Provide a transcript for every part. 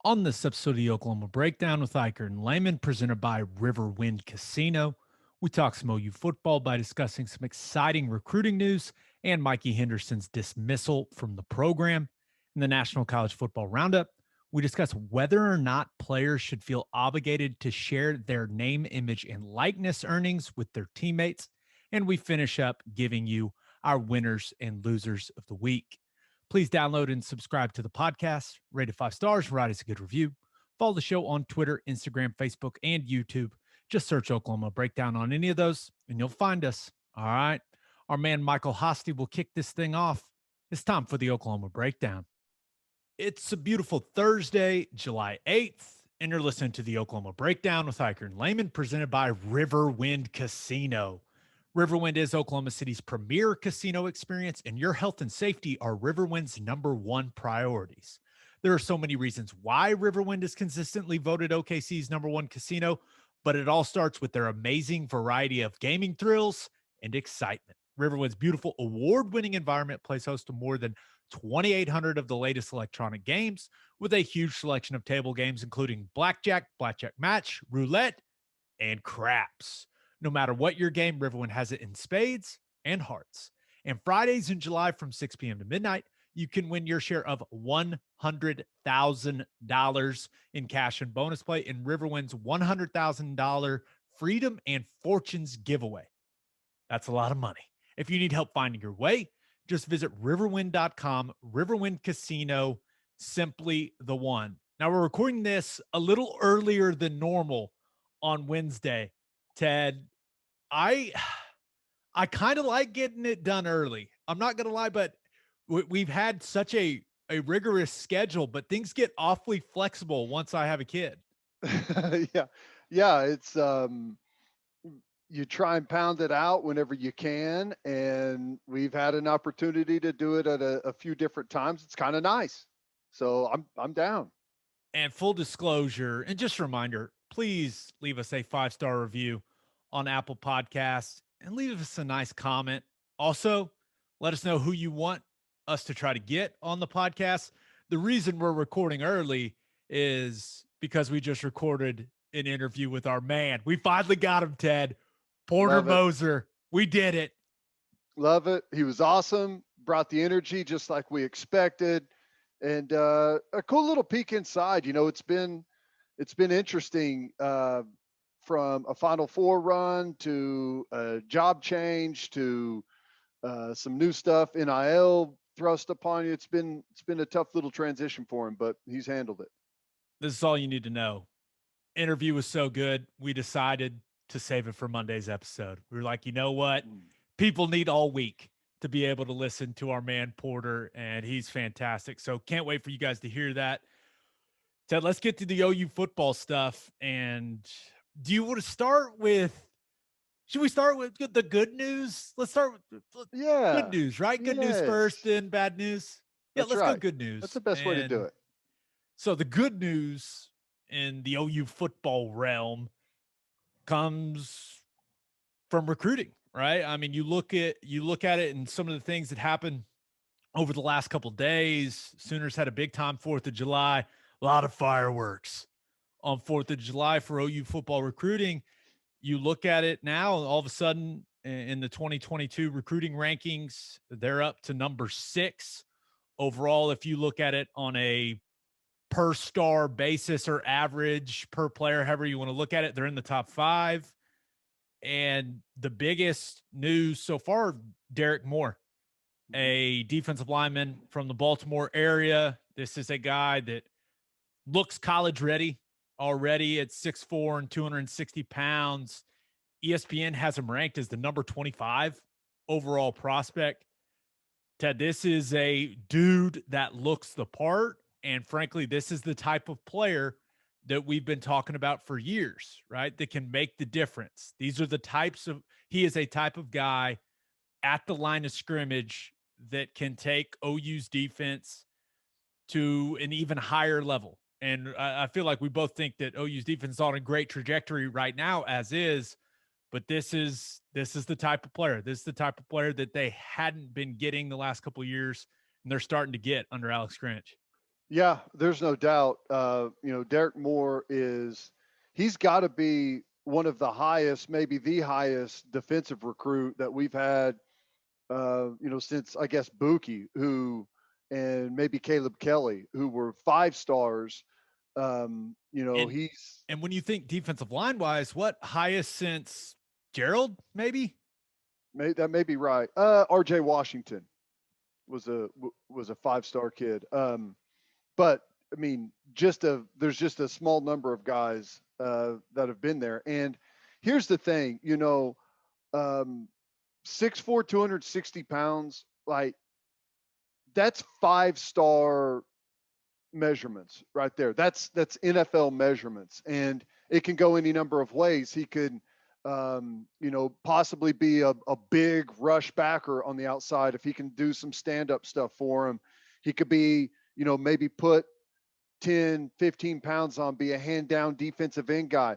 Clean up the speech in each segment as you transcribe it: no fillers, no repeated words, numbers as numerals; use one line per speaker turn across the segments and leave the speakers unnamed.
On this episode of the Oklahoma Breakdown with Ikard and Lehman, presented by Riverwind Casino, we talk some OU football by discussing some exciting recruiting news and Mikey Henderson's dismissal from the program. In the National College Football Roundup, we discuss whether or not players should feel obligated to share their name, image, and likeness earnings with their teammates. And we finish up giving you our winners and losers of the week. Please download and subscribe to the podcast, rate it 5 stars, write us a good review. Follow the show on Twitter, Instagram, Facebook, and YouTube. Just search Oklahoma Breakdown on any of those, and you'll find us. All right. Our man Michael Hosty will kick this thing off. It's time for the Oklahoma Breakdown. It's a beautiful Thursday, July 8th, and you're listening to the Oklahoma Breakdown with Ikard and Lehman, presented by Riverwind Casino. Riverwind is Oklahoma City's premier casino experience, and your health and safety are Riverwind's #1 priorities. There are so many reasons why Riverwind is consistently voted OKC's #1 casino, but it all starts with their amazing variety of gaming thrills and excitement. Riverwind's beautiful award-winning environment plays host to more than 2,800 of the latest electronic games, with a huge selection of table games, including blackjack, blackjack match, roulette, and craps. No matter what your game, Riverwind has it in spades and hearts. And Fridays in July from 6 p.m. to midnight, you can win your share of $100,000 in cash and bonus play in Riverwind's $100,000 Freedom and Fortunes giveaway. That's a lot of money. If you need help finding your way, just visit riverwind.com, Riverwind Casino, simply the one. Now, we're recording this a little earlier than normal on Wednesday. Ted, I kind of like getting it done early. I'm not going to lie, but we've had such a rigorous schedule, but things get awfully flexible once I have a kid.
Yeah. Yeah. It's, you try and pound it out whenever you can. And we've had an opportunity to do it at a few different times. It's kind of nice. So I'm down.
And full disclosure, and just a reminder, please leave us a 5-star review on Apple Podcasts and leave us a nice comment. Also, let us know who you want us to try to get on the podcast. The reason we're recording early is because we just recorded an interview with our man. We finally got him, Ted. Porter
Love it.
Moser. We did it.
Love it. He was awesome. Brought the energy just like we expected. And a cool little peek inside. It's been interesting, from a Final Four run to a job change to some new stuff, NIL thrust upon you. It's been a tough little transition for him, but he's handled it.
This is all you need to know. Interview was so good, we decided to save it for Monday's episode. We were like, you know what? People need all week to be able to listen to our man Porter, and he's fantastic. So can't wait for you guys to hear that. Ted, let's get to the OU football stuff. And do you want to start with, should we start with the good news? Let's start with good
Yeah.
news, right? Good news first,
Yes.
then bad news. Yeah,
That's
let's go
right.
good
That's
news.
the best way to do
And
it.
so the good news in the OU football realm comes from recruiting, right? I mean, you look at it and some of the things that happened over the last couple of days. Sooners had a big time 4th of July, a lot of fireworks on 4th of July for OU football recruiting. You look at it now, all of a sudden in the 2022 recruiting rankings, they're up to number 6 overall. If you look at it on a per star basis or average per player, however you want to look at it, they're in the top 5. And the biggest news so far, Derrick Moore, a defensive lineman from the Baltimore area. This is a guy that looks college ready already at 6'4" and 260 pounds. ESPN has him ranked as the number 25 overall prospect. Ted, this is a dude that looks the part. And frankly, this is the type of player that we've been talking about for years, right? That can make the difference. These are the types of, he is a type of guy at the line of scrimmage that can take OU's defense to an even higher level. And I feel like we both think that OU's defense is on a great trajectory right now, as is. But this is the type of player. This is the type of player that they hadn't been getting the last couple of years, and they're starting to get under Alex Grinch.
Yeah, there's no doubt. Derrick Moore he's got to be one of the highest, maybe the highest defensive recruit that we've had, since I guess Buki, and maybe Caleb Kelly, who were 5 stars.
And
He's
and when you think defensive line wise, what highest since Gerald, maybe?
that may be right. RJ Washington was a 5-star kid. But I mean, there's just a small number of guys that have been there. And here's the thing, um, 6'4", 260 pounds, like that's 5-star measurements right there. That's NFL measurements, and it can go any number of ways. He could, possibly be a big rush backer on the outside if he can do some stand-up stuff for him. He could be, maybe put 10, 15 pounds on, be a hand down defensive end guy.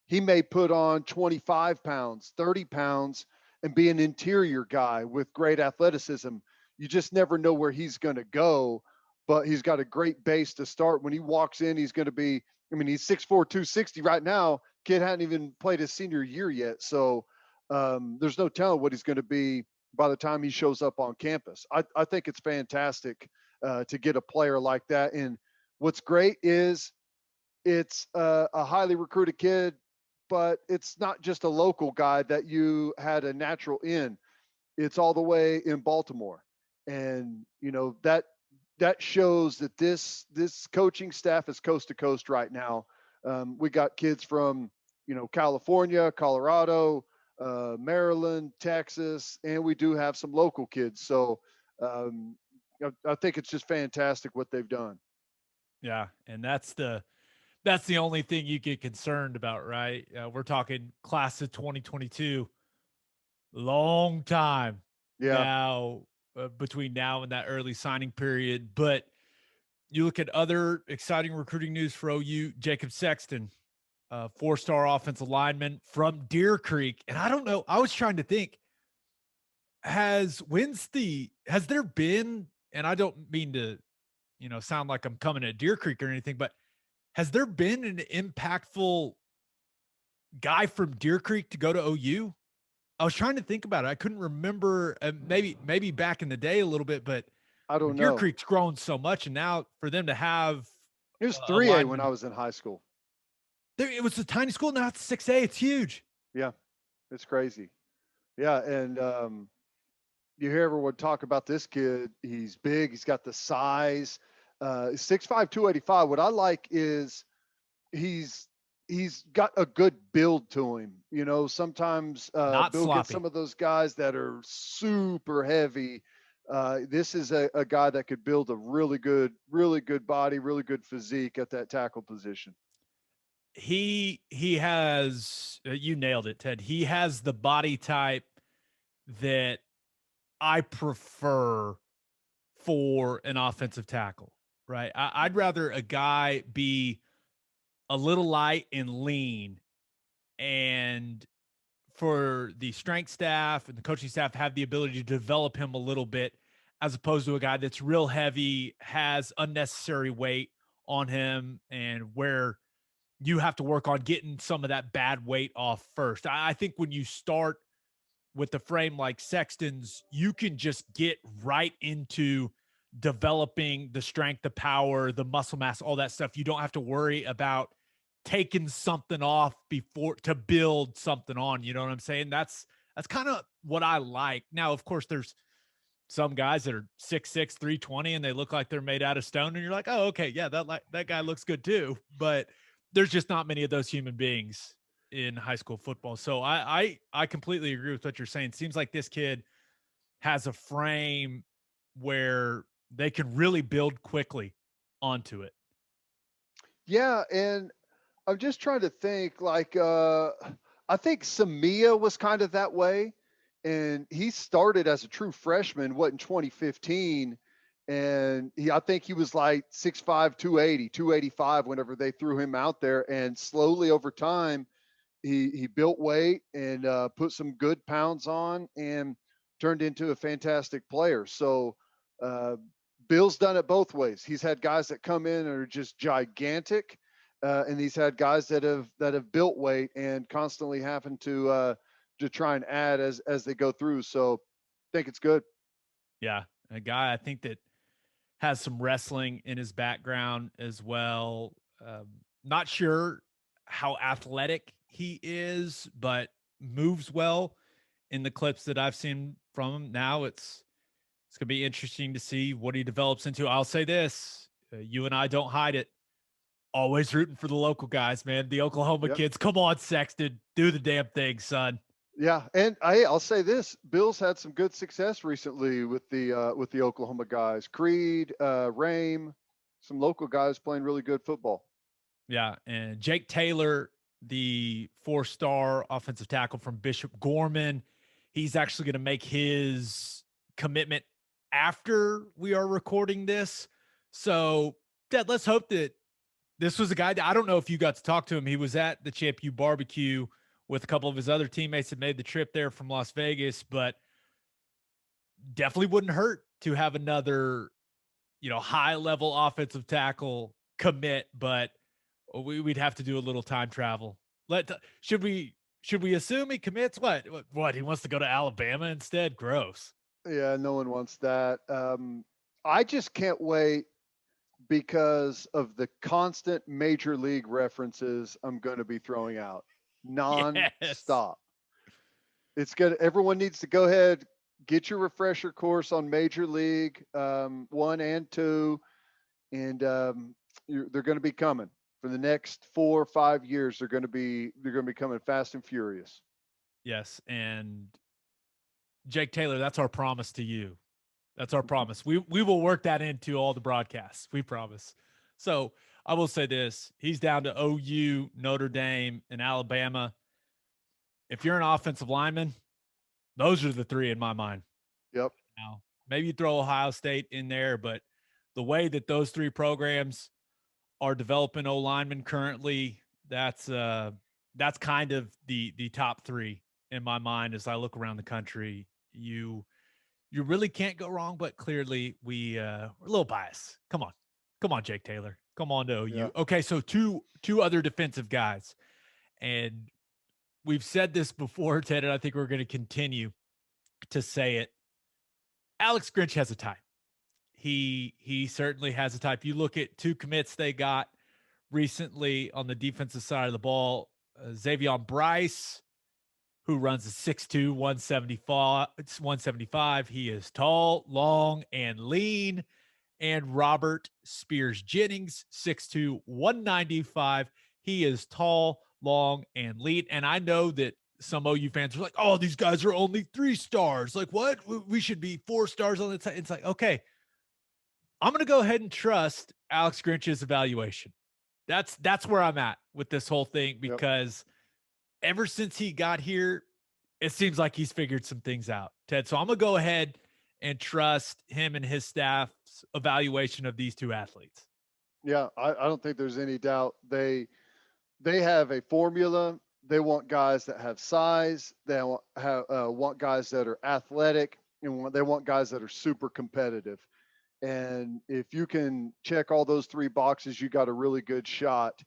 He may put on 25 pounds, 30 pounds, and be an interior guy with great athleticism. You just never know where he's going to go, but he's got a great base to start. When he walks in, he's going to be, he's 6'4", 260 right now. Kid hadn't even played his senior year yet. So there's no telling what he's going to be by the time he shows up on campus. I think it's fantastic to get a player like that. And what's great is it's a highly recruited kid, but it's not just a local guy that you had a natural in. It's all the way in Baltimore, and that shows that this coaching staff is coast to coast right now. We got kids from California, Colorado, Maryland, Texas, and we do have some local kids. So I think it's just fantastic what they've done.
Yeah, and that's the only thing you get concerned about, right? We're talking class of 2022, long time
Yeah.
now between now and that early signing period. But you look at other exciting recruiting news for OU, Jacob Sexton, 4-star offensive lineman from Deer Creek. And I don't know, I was trying to think, has there been, and I don't mean to, sound like I'm coming at Deer Creek or anything, but has there been an impactful guy from Deer Creek to go to OU? I was trying to think about it. I couldn't remember. Maybe back in the day a little bit, but
I don't
Deer
know.
Creek's grown so much, and now for them to have
It was
a
3A when I
lineman,
was in high school.
it was a tiny school. Now it's 6A. It's huge.
Yeah, it's crazy. Yeah, and you hear everyone talk about this kid. He's big. He's got the size. 6'5", 285. What I like is he's got a good build to him. Sometimes
Not
Bill gets
sloppy.
some of those guys that are super heavy. This is a guy that could build a really good body, really good physique at that tackle position.
He has you nailed it, Ted. He has the body type that I prefer for an offensive tackle, right? I'd rather a guy be a little light and lean, and for the strength staff and the coaching staff have the ability to develop him a little bit, as opposed to a guy that's real heavy, has unnecessary weight on him, and where you have to work on getting some of that bad weight off first. I think when you start with the frame like Sexton's, you can just get right into developing the strength, the power, the muscle mass, all that stuff. You don't have to worry about taking something off before to build something on. You know what I'm saying? That's kind of what I like. Now, of course, there's some guys that are 6'6", 320, and they look like they're made out of stone, and you're like, oh, okay, yeah, that guy looks good too. But there's just not many of those human beings in high school football. So I completely agree with what you're saying. Seems like this kid has a frame where they can really build quickly onto it.
Yeah, and I'm just trying to think like I think Samia was kind of that way, and he started as a true freshman what in 2015, and I think he was like 6'5", 280, 285 whenever they threw him out there, and slowly over time he built weight and put some good pounds on and turned into a fantastic player. So uh, Bill's done it both ways. He's had guys that come in and are just gigantic, and he's had guys that have built weight and constantly having to try and add as they go through. So I think it's good.
Yeah, a guy I think that has some wrestling in his background as well. Not sure how athletic he is, but moves well in the clips that I've seen from him. Now it's going to be interesting to see what he develops into. I'll say this, you and I don't hide it. Always rooting for the local guys, man. The Oklahoma
Yep.
kids. Come on, Sexton. Do the damn thing, son.
Yeah, and I'll say this: Bill's had some good success recently with the Oklahoma guys. Creed, Rame, some local guys playing really good football.
Yeah, and Jake Taylor, the 4-star offensive tackle from Bishop Gorman, he's actually going to make his commitment after we are recording this. So, Ted, let's hope that this was a guy that I don't know if you got to talk to him. He was at the Champ U barbecue with a couple of his other teammates that made the trip there from Las Vegas, but definitely wouldn't hurt to have another, high-level offensive tackle commit, but we'd have to do a little time travel. Should we assume he commits? What he wants to go to Alabama instead? Gross.
Yeah, no one wants that. I just can't wait because of the constant major league references I'm going to be throwing out non-stop.
Yes.
It's good. Everyone needs to go ahead, get your refresher course on Major League 1 and 2, and they're going to be coming for the next 4 or 5 years. They're going to be coming fast and furious.
Yes, and Jake Taylor, that's our promise to you. That's our promise. We will work that into all the broadcasts. We promise. So I will say this: he's down to OU, Notre Dame, and Alabama. If you're an offensive lineman, those are the three in my mind.
Yep.
Now, maybe you throw Ohio State in there, but the way that those three programs are developing O linemen currently, that's kind of the top three in my mind as I look around the country. You really can't go wrong, but clearly we're a little biased. Come on, Jake Taylor. Come on to OU.
Yeah.
Okay, so two other defensive guys, and we've said this before, Ted, and I think we're going to continue to say it. Alex Grinch has a type. He certainly has a type. You look at two commits they got recently on the defensive side of the ball. Xavion Brice, who runs a 6'2", 175. He is tall, long, and lean. And Robert Spears Jennings, 6'2", 195. He is tall, long, and lean. And I know that some OU fans are like, oh, these guys are only 3 stars. Like, what? We should be 4 stars on the time. It's like, okay, I'm going to go ahead and trust Alex Grinch's evaluation. That's where I'm at with this whole thing, because ever since he got here, it seems like he's figured some things out, Ted. So I'm going to go ahead and trust him and his staff's evaluation of these two athletes.
Yeah, I don't think there's any doubt. They have a formula. They want guys that have size. They want guys that are athletic, and they want guys that are super competitive. And if you can check all those 3 boxes, you got a really good shot.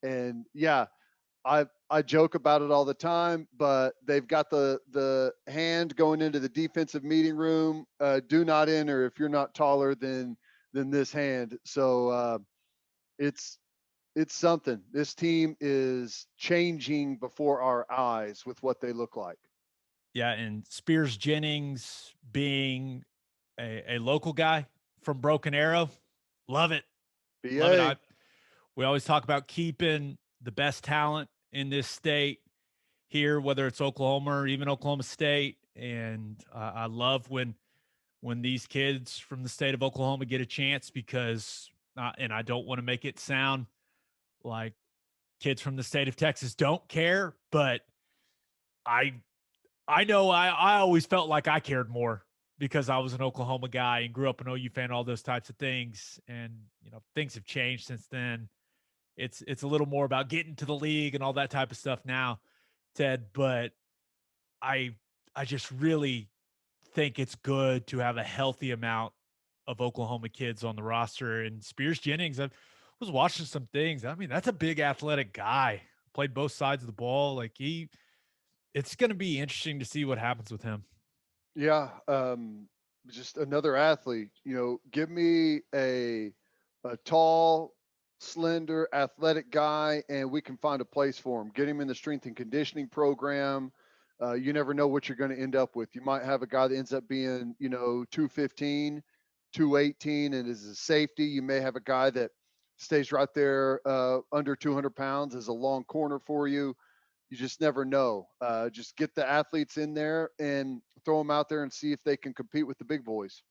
And yeah, I joke about it all the time, but they've got the hand going into the defensive meeting room. Do not enter if you're not taller than this hand. So it's something. This team is changing before our eyes with what they look like.
Yeah, and Spears Jennings being a local guy from Broken Arrow, love it.
BA.
Love it. We always talk about keeping the best talent in this state here, whether it's Oklahoma or even Oklahoma State. And I love when these kids from the state of Oklahoma get a chance, because, and I don't want to make it sound like kids from the state of Texas don't care, but I know I always felt like I cared more because I was an Oklahoma guy and grew up an OU fan, all those types of things. And, things have changed since then. It's a little more about getting to the league and all that type of stuff now, Ted. But I just really think it's good to have a healthy amount of Oklahoma kids on the roster. And Spears Jennings, I was watching some things. I mean, that's a big athletic guy. Played both sides of the ball. Like it's going to be interesting to see what happens with him.
Yeah, just another athlete. Give me a tall, slender, athletic guy, and we can find a place for him. Get him in the strength and conditioning program. You never know what you're going to end up with. You might have a guy that ends up being, 215, 218, and is a safety. You may have a guy that stays right there under 200 pounds as a long corner for you. You just never know. Just get the athletes in there and throw them out there and see if they can compete with the big boys.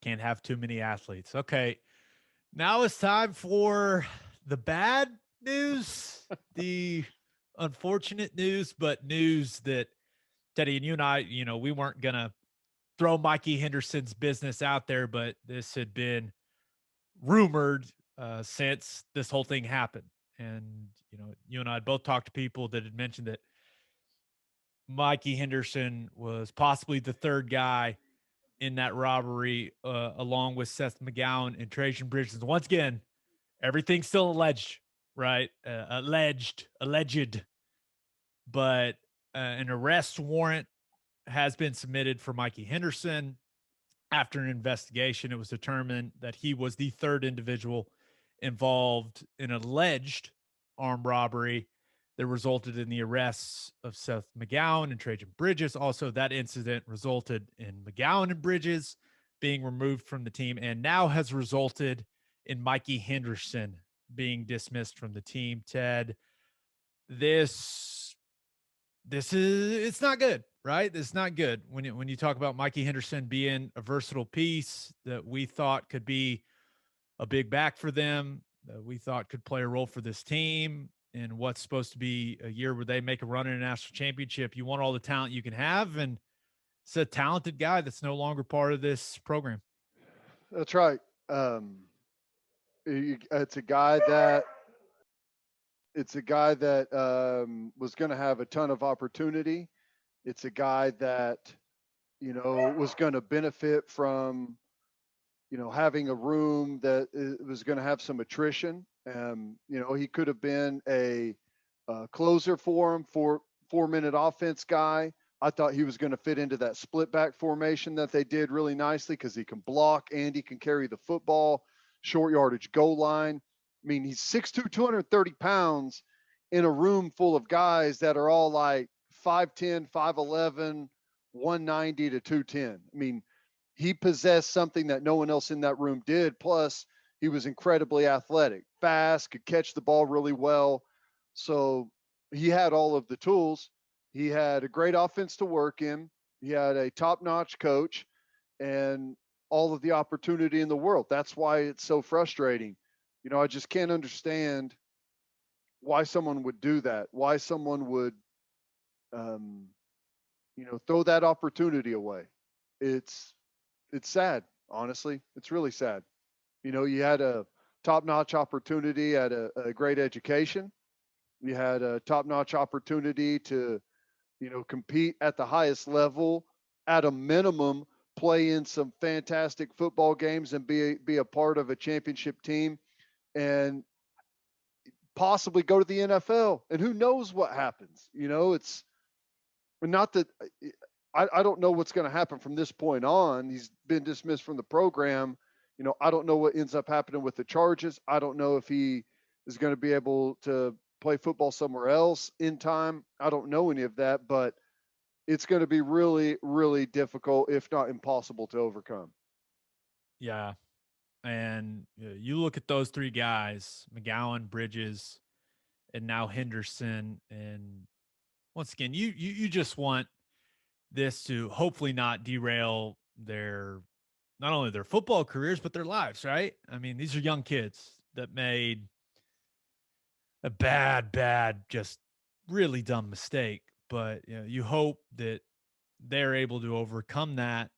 Can't have too many athletes. Okay. Now it's time for the bad news, the unfortunate news, but news that Teddy and you and I, we weren't going to throw Mikey Henderson's business out there, but this had been rumored since this whole thing happened. And, you and I both talked to people that had mentioned that Mikey Henderson was possibly the third guy in that robbery, along with Seth McGowan and Trajan Bridges. Once again, everything's still alleged, right? Alleged, but an arrest warrant has been submitted for Mikey Henderson. After an investigation, it was determined that he was the third individual involved in an alleged armed robbery that resulted in the arrests of Seth McGowan and Trajan Bridges. Also, that incident resulted in McGowan and Bridges being removed from the team and now has resulted in Mikey Henderson being dismissed from the team. Ted, it's not good, right? It's not good when you talk about Mikey Henderson being a versatile piece that we thought could be a big back for them, that we thought could play a role for this team in what's supposed to be a year where they make a run in a national championship. You want all the talent you can have, and it's a talented guy that's no longer part of this program.
That's right. It's a guy that was going to have a ton of opportunity. It's a guy that was going to benefit from having a room that was going to have some attrition. He could have been a closer for him, 4-minute offense guy. I thought he was going to fit into that split back formation that they did really nicely because he can block and he can carry the football, short yardage goal line. I mean, he's 6'2", 230 pounds in a room full of guys that are all like 5'10", 5'11", 190 to 210. I mean, he possessed something that no one else in that room did. Plus, he was incredibly athletic, fast, could catch the ball really well. So he had all of the tools. He had a great offense to work in. He had a top-notch coach and all of the opportunity in the world. That's why it's so frustrating. I just can't understand why someone would do that, why someone would, throw that opportunity away. It's sad, honestly. It's really sad. You had a top-notch opportunity at a great education. You had a top-notch opportunity to, compete at the highest level, at a minimum, play in some fantastic football games and be a part of a championship team and possibly go to the NFL. And who knows what happens? It's not that I don't know what's going to happen from this point on. He's been dismissed from the program. I don't know what ends up happening with the charges. I don't know if he is going to be able to play football somewhere else in time. I don't know any of that, but it's going to be really, really difficult, if not impossible, to overcome.
Yeah. And you look at those three guys, McGowan, Bridges, and now Henderson. And once again, you just want this to hopefully not derail not only their football careers, but their lives, right? I mean, these are young kids that made a bad, just really dumb mistake. But you hope that they're able to overcome that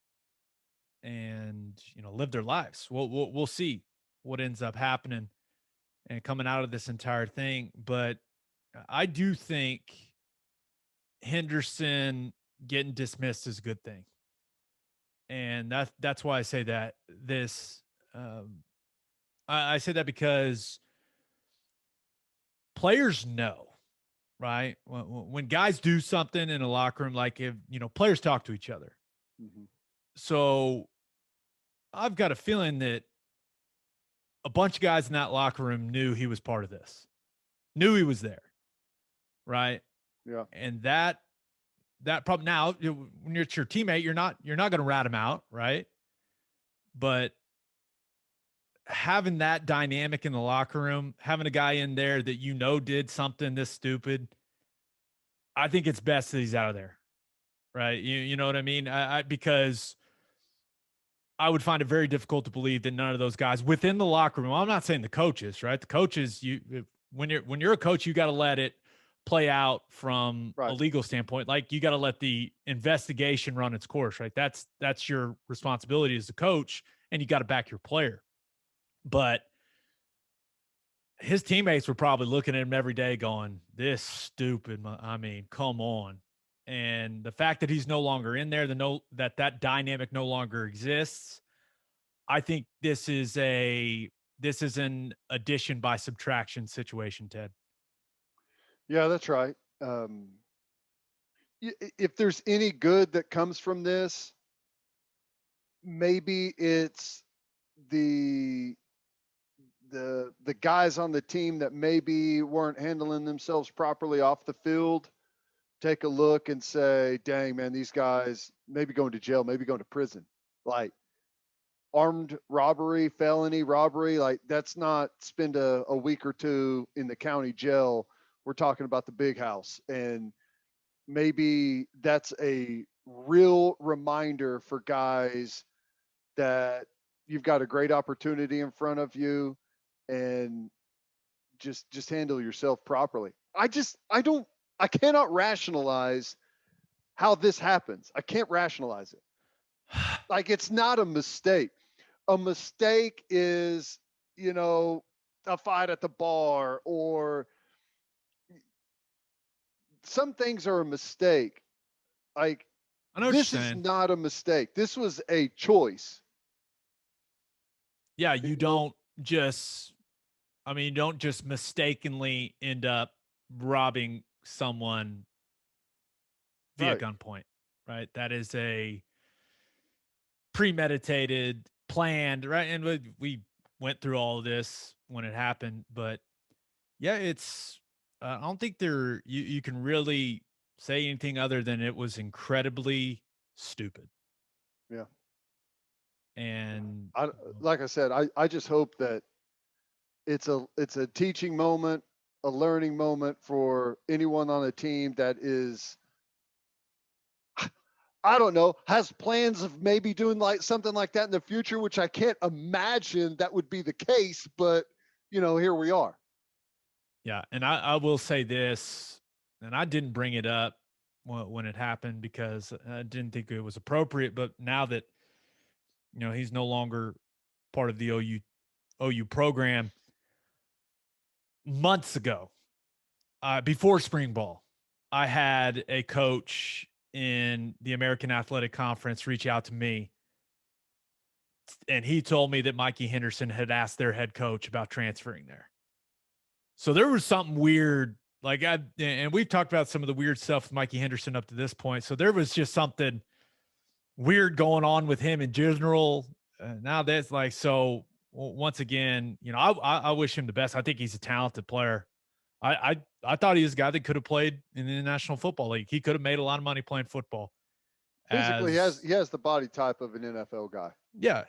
and live their lives. We'll see what ends up happening and coming out of this entire thing. But I do think Henderson getting dismissed is a good thing. And that's why I say that this, I say that because players know, right? When guys do something in a locker room, like if, players talk to each other.
Mm-hmm.
So I've got a feeling that a bunch of guys in that locker room knew he was part of this, knew he was there. Right.
Yeah.
And that problem now, when it's your teammate, you're not going to rat him out. Right. But having that dynamic in the locker room, having a guy in there that did something this stupid, I think it's best that he's out of there, right? You know what I mean? Because I would find it very difficult to believe that none of those guys within the locker room. Well, I'm not saying the coaches, right? The coaches, when you're a coach, you got to let it play out from a legal standpoint. Like you got to let the investigation run its course, right? That's your responsibility as a coach, and you got to back your player. But his teammates were probably looking at him every day going, this stupid, I mean, come on. And the fact that he's no longer in there, that dynamic no longer exists, I think this is an addition by subtraction situation, Ted.
Yeah, that's right. If there's any good that comes from this, maybe it's the guys on the team that maybe weren't handling themselves properly off the field take a look and say, dang, man, these guys maybe going to jail, maybe going to prison. Like armed robbery, felony robbery, like that's not spend a week or two in the county jail. We're talking about the big house. And maybe that's a real reminder for guys that you've got a great opportunity in front of you and just handle yourself properly. I cannot rationalize how this happens. I can't rationalize it. Like it's not a mistake. A mistake is, a fight at the bar, or some things are a mistake. Like
I know what
this
you're
is
saying.
not a mistake. This was a choice.
Yeah, you don't just mistakenly end up robbing someone via gunpoint, right? That is a premeditated, planned, right? And we went through all of this when it happened, but yeah, it's I don't think you can really say anything other than it was incredibly stupid.
Yeah.
And
like I said, I just hope that it's a teaching moment, a learning moment for anyone on a team that is, I don't know, has plans of maybe doing like something like that in the future, which I can't imagine that would be the case, but here we are.
Yeah. And I will say this, and I didn't bring it up when it happened because I didn't think it was appropriate, but now that, he's no longer part of the OU program, months ago, before spring ball, I had a coach in the American Athletic Conference reach out to me, and he told me that Mikey Henderson had asked their head coach about transferring there. So there was something weird, and we've talked about some of the weird stuff with Mikey Henderson up to this point. So there was just something weird going on with him in general. Now that's once again, I wish him the best. I think he's a talented player. I thought he was a guy that could have played in the National Football League. He could have made a lot of money playing football.
Physically, he has the body type of an NFL guy.
Yeah,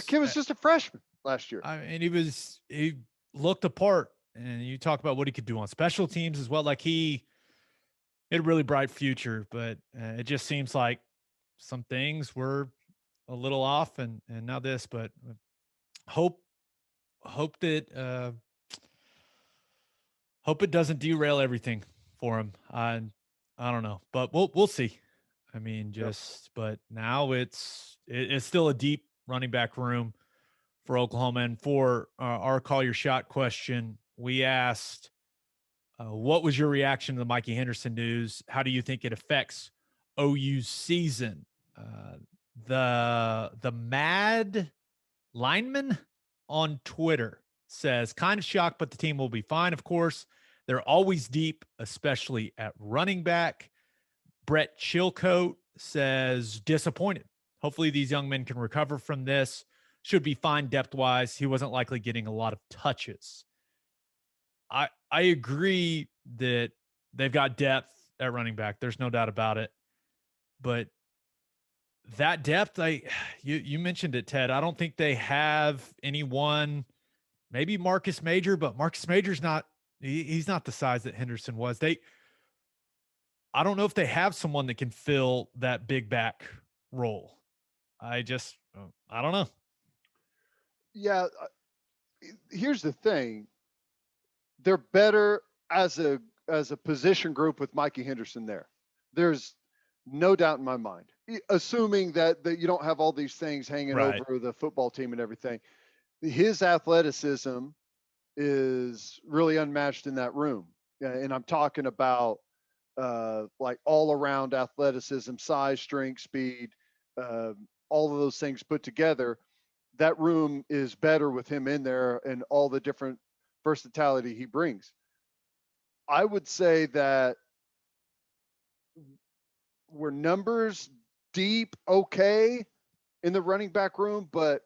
he was just a freshman last year.
And he looked apart. And you talk about what he could do on special teams as well. Like he had a really bright future, but it just seems like some things were a little off, and now this. But hope that hope it doesn't derail everything for him. I don't know, but we'll see. I mean, but now it's still a deep running back room for Oklahoma. And for our call your shot question, we asked, what was your reaction to the Mikey Henderson news? How do you think it affects OU's season? The Mad Lineman on Twitter says, kind of shocked, but the team will be fine. Of course, they're always deep, especially at running back. Brett Chilcote says, disappointed. Hopefully these young men can recover from this. Should be fine depth-wise. He wasn't likely getting a lot of touches. I agree that they've got depth at running back. There's no doubt about it. But that depth, you mentioned it, Ted. I don't think they have anyone, maybe Marcus Major, but Marcus Major's not, he's not the size that Henderson was. I don't know if they have someone that can fill that big back role. I don't know.
Yeah. Here's the thing. They're better as a position group with Mikey Henderson there. There's no doubt in my mind, assuming that you don't have all these things hanging over the football team and everything. His athleticism is really unmatched in that room. And I'm talking about like all around athleticism, size, strength, speed, all of those things put together. That room is better with him in there and all the different versatility he brings. I would say that we're numbers deep, okay, in the running back room, but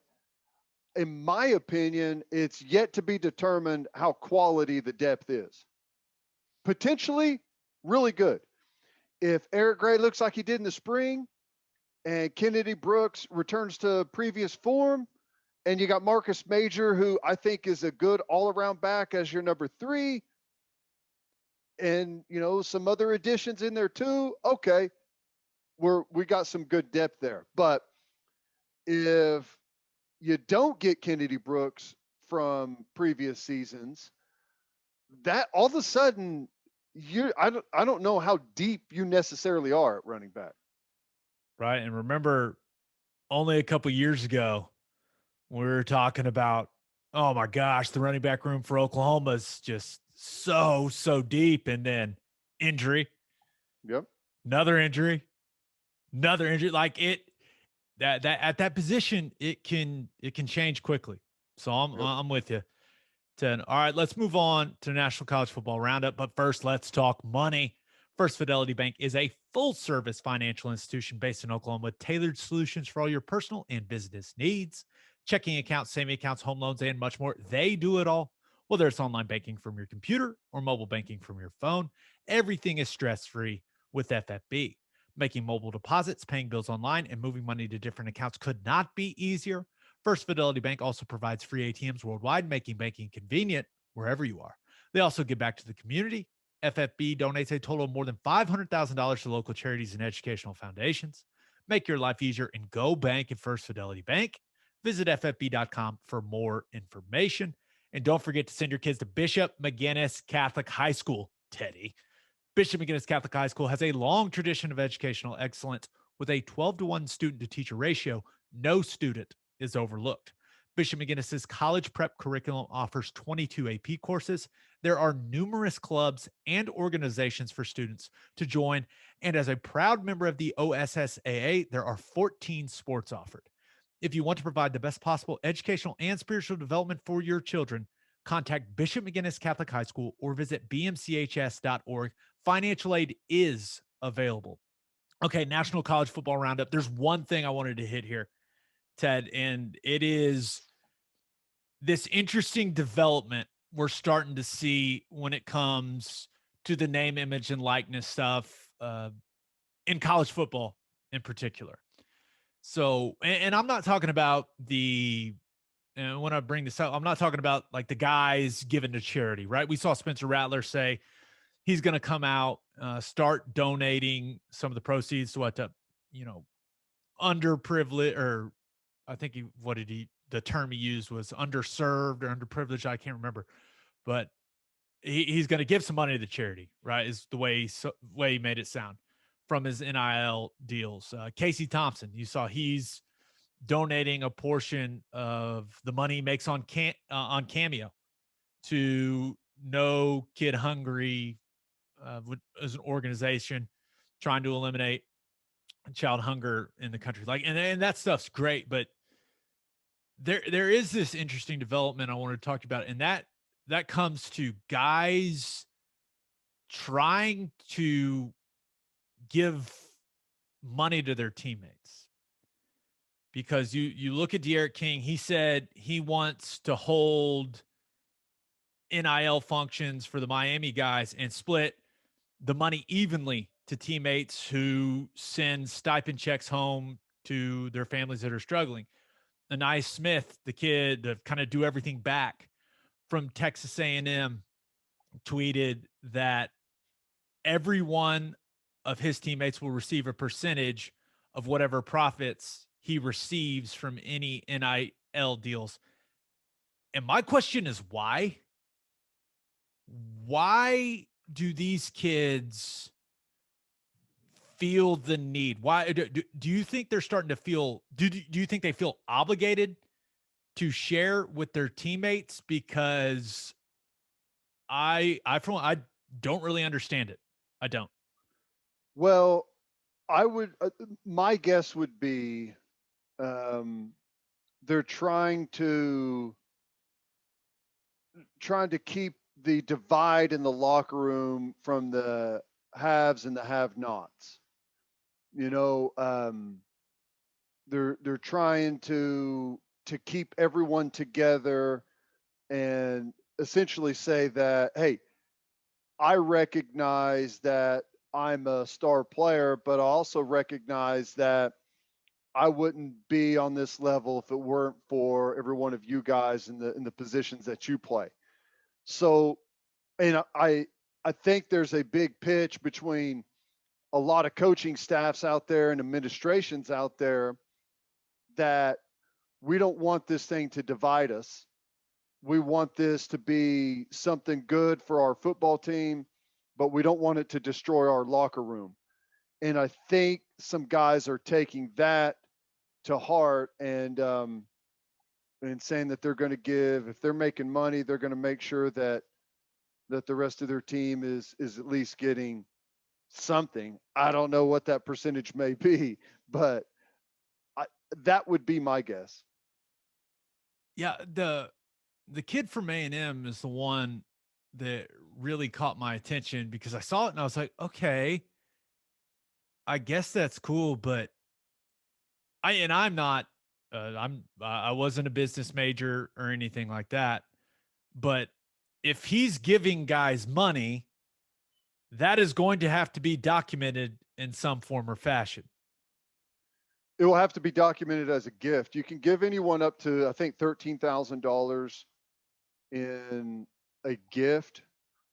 in my opinion, it's yet to be determined how quality the depth is. Potentially really good. If Eric Gray looks like he did in the spring and Kennedy Brooks returns to previous form, and you got Marcus Major, who I think is a good all-around back as your number 3, and some other additions in there too, okay, we got some good depth there. But if you don't get Kennedy Brooks from previous seasons, that all of a sudden I don't know how deep you necessarily are at running back.
Right. And remember, only a couple years ago, we were talking about, oh my gosh, the running back room for Oklahoma is just so deep. And then injury.
Yep.
Another injury. Like that at that position, it can change quickly. So I'm with you. All right, let's move on to National College Football Roundup. But first, let's talk money. First Fidelity Bank is a full-service financial institution based in Oklahoma with tailored solutions for all your personal and business needs. Checking accounts, saving accounts, home loans, and much more. They do it all. Whether it's online banking from your computer or mobile banking from your phone, everything is stress-free with FFB. Making mobile deposits, paying bills online, and moving money to different accounts could not be easier. First Fidelity Bank also provides free ATMs worldwide, making banking convenient wherever you are. They also give back to the community. FFB donates a total of more than $500,000 to local charities and educational foundations. Make your life easier and go bank at First Fidelity Bank. Visit ffb.com for more information. And don't forget to send your kids to Bishop McGinnis Catholic High School, Teddy. Bishop McGinnis Catholic High School has a long tradition of educational excellence with a 12-to-1 student-to-teacher ratio. No student is overlooked. Bishop McGinnis's college prep curriculum offers 22 AP courses. There are numerous clubs and organizations for students to join. And as a proud member of the OSSAA, there are 14 sports offered. If you want to provide the best possible educational and spiritual development for your children, contact Bishop McGinnis Catholic High School or visit bmchs.org. Financial aid is available. Okay, National College Football Roundup. There's one thing I wanted to hit here, Ted, and it is this interesting development we're starting to see when it comes to the name, image, and likeness stuff in college football in particular. So, and I'm not talking about when I bring this up, I'm not talking about like the guys given to charity, right? We saw Spencer Rattler say he's going to come out, start donating some of the proceeds to underprivileged, or I think the term he used was underserved or underprivileged. I can't remember, but he's going to give some money to the charity, right? Is the way he made it sound from his NIL deals. Casey Thompson, you saw he's donating a portion of the money he makes on Cameo to No Kid Hungry as an organization trying to eliminate child hunger in the country. Like, and that stuff's great, but there is this interesting development I wanted to talk about, and that comes to guys trying to give money to their teammates. Because you look at Derrick King, he said he wants to hold NIL functions for the Miami guys and split the money evenly to teammates who send stipend checks home to their families that are struggling. Anais Smith, the kid to kind of do everything back from Texas A&M, tweeted that every one of his teammates will receive a percentage of whatever profits he receives from any NIL deals. And my question is why? Why do these kids feel the need? Why do you think they're starting to feel, do you think they feel obligated to share with their teammates? Because I don't really understand it. I don't.
Well, I would, my guess would be, they're trying to keep the divide in the locker room from the haves and the have-nots. You know, they're trying to keep everyone together and essentially say that, hey, I recognize that I'm a star player, but I also recognize that I wouldn't be on this level if it weren't for every one of you guys in the positions that you play. So, and I think there's a big pitch between a lot of coaching staffs out there and administrations out there that we don't want this thing to divide us. We want this to be something good for our football team, but we don't want it to destroy our locker room. And I think some guys are taking that to heart and saying that they're going to give, if they're making money, they're going to make sure that the rest of their team is at least getting something. I don't know what that percentage may be, but that would be my guess.
Yeah, the kid from A&M is the one that really caught my attention because I saw it and I was like, okay, I guess that's cool, but I'm not I wasn't a business major or anything like that, but if he's giving guys money, that is going to have to be documented in some form or fashion.
It will have to be documented as a gift. You can give anyone up to, I think, $13,000 in a gift,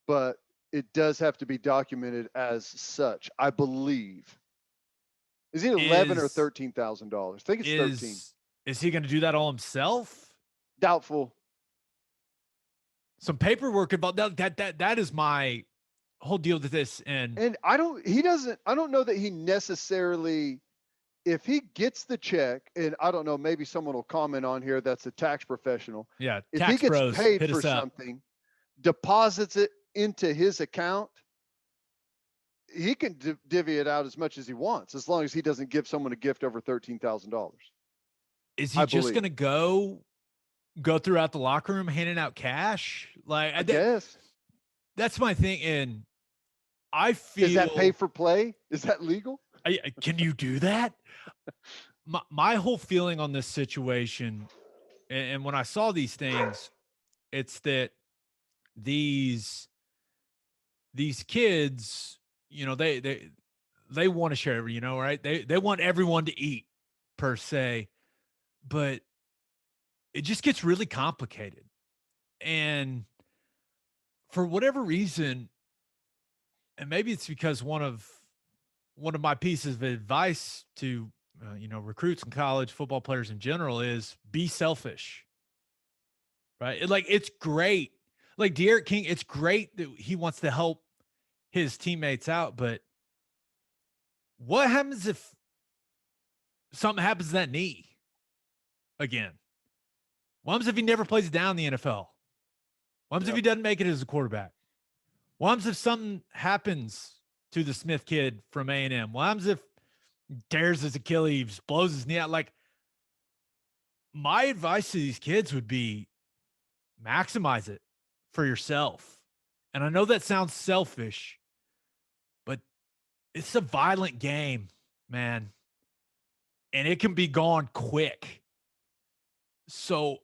but it does have to be documented as such, I believe. Is it 11 or $13,000? I think it's 13.
Is he going to do that all himself?
Doubtful.
Some paperwork about that is my whole deal with this. And
I don't know that he necessarily, if he gets the check, and I don't know, maybe someone will comment on here that's a tax professional.
Yeah,
if
tax
he gets
bros,
paid for something, deposits it into his account, he can divvy it out as much as he wants, as long as he doesn't give someone a gift over $13,000.
Is he just going to go throughout the locker room handing out cash? Like,
I guess
that's my thing. And I feel,
is that pay for play? Is that legal?
Can you do that? My whole feeling on this situation, and when I saw these things, it's that these kids, you know, they want to share, you know, right? They want everyone to eat per se, but it just gets really complicated. And for whatever reason, and maybe it's because one of my pieces of advice to recruits and college football players in general is be selfish, right? Like, it's great, like Derrick King, it's great that he wants to help his teammates out, but what happens if something happens to that knee again? What happens if he never plays down the NFL? What happens if he doesn't make it as a quarterback? What happens if something happens to the Smith kid from A&M? What happens if, tears his Achilles, blows his knee out. Like, my advice to these kids would be maximize it for yourself. And I know that sounds selfish, but it's a violent game, man. And it can be gone quick. So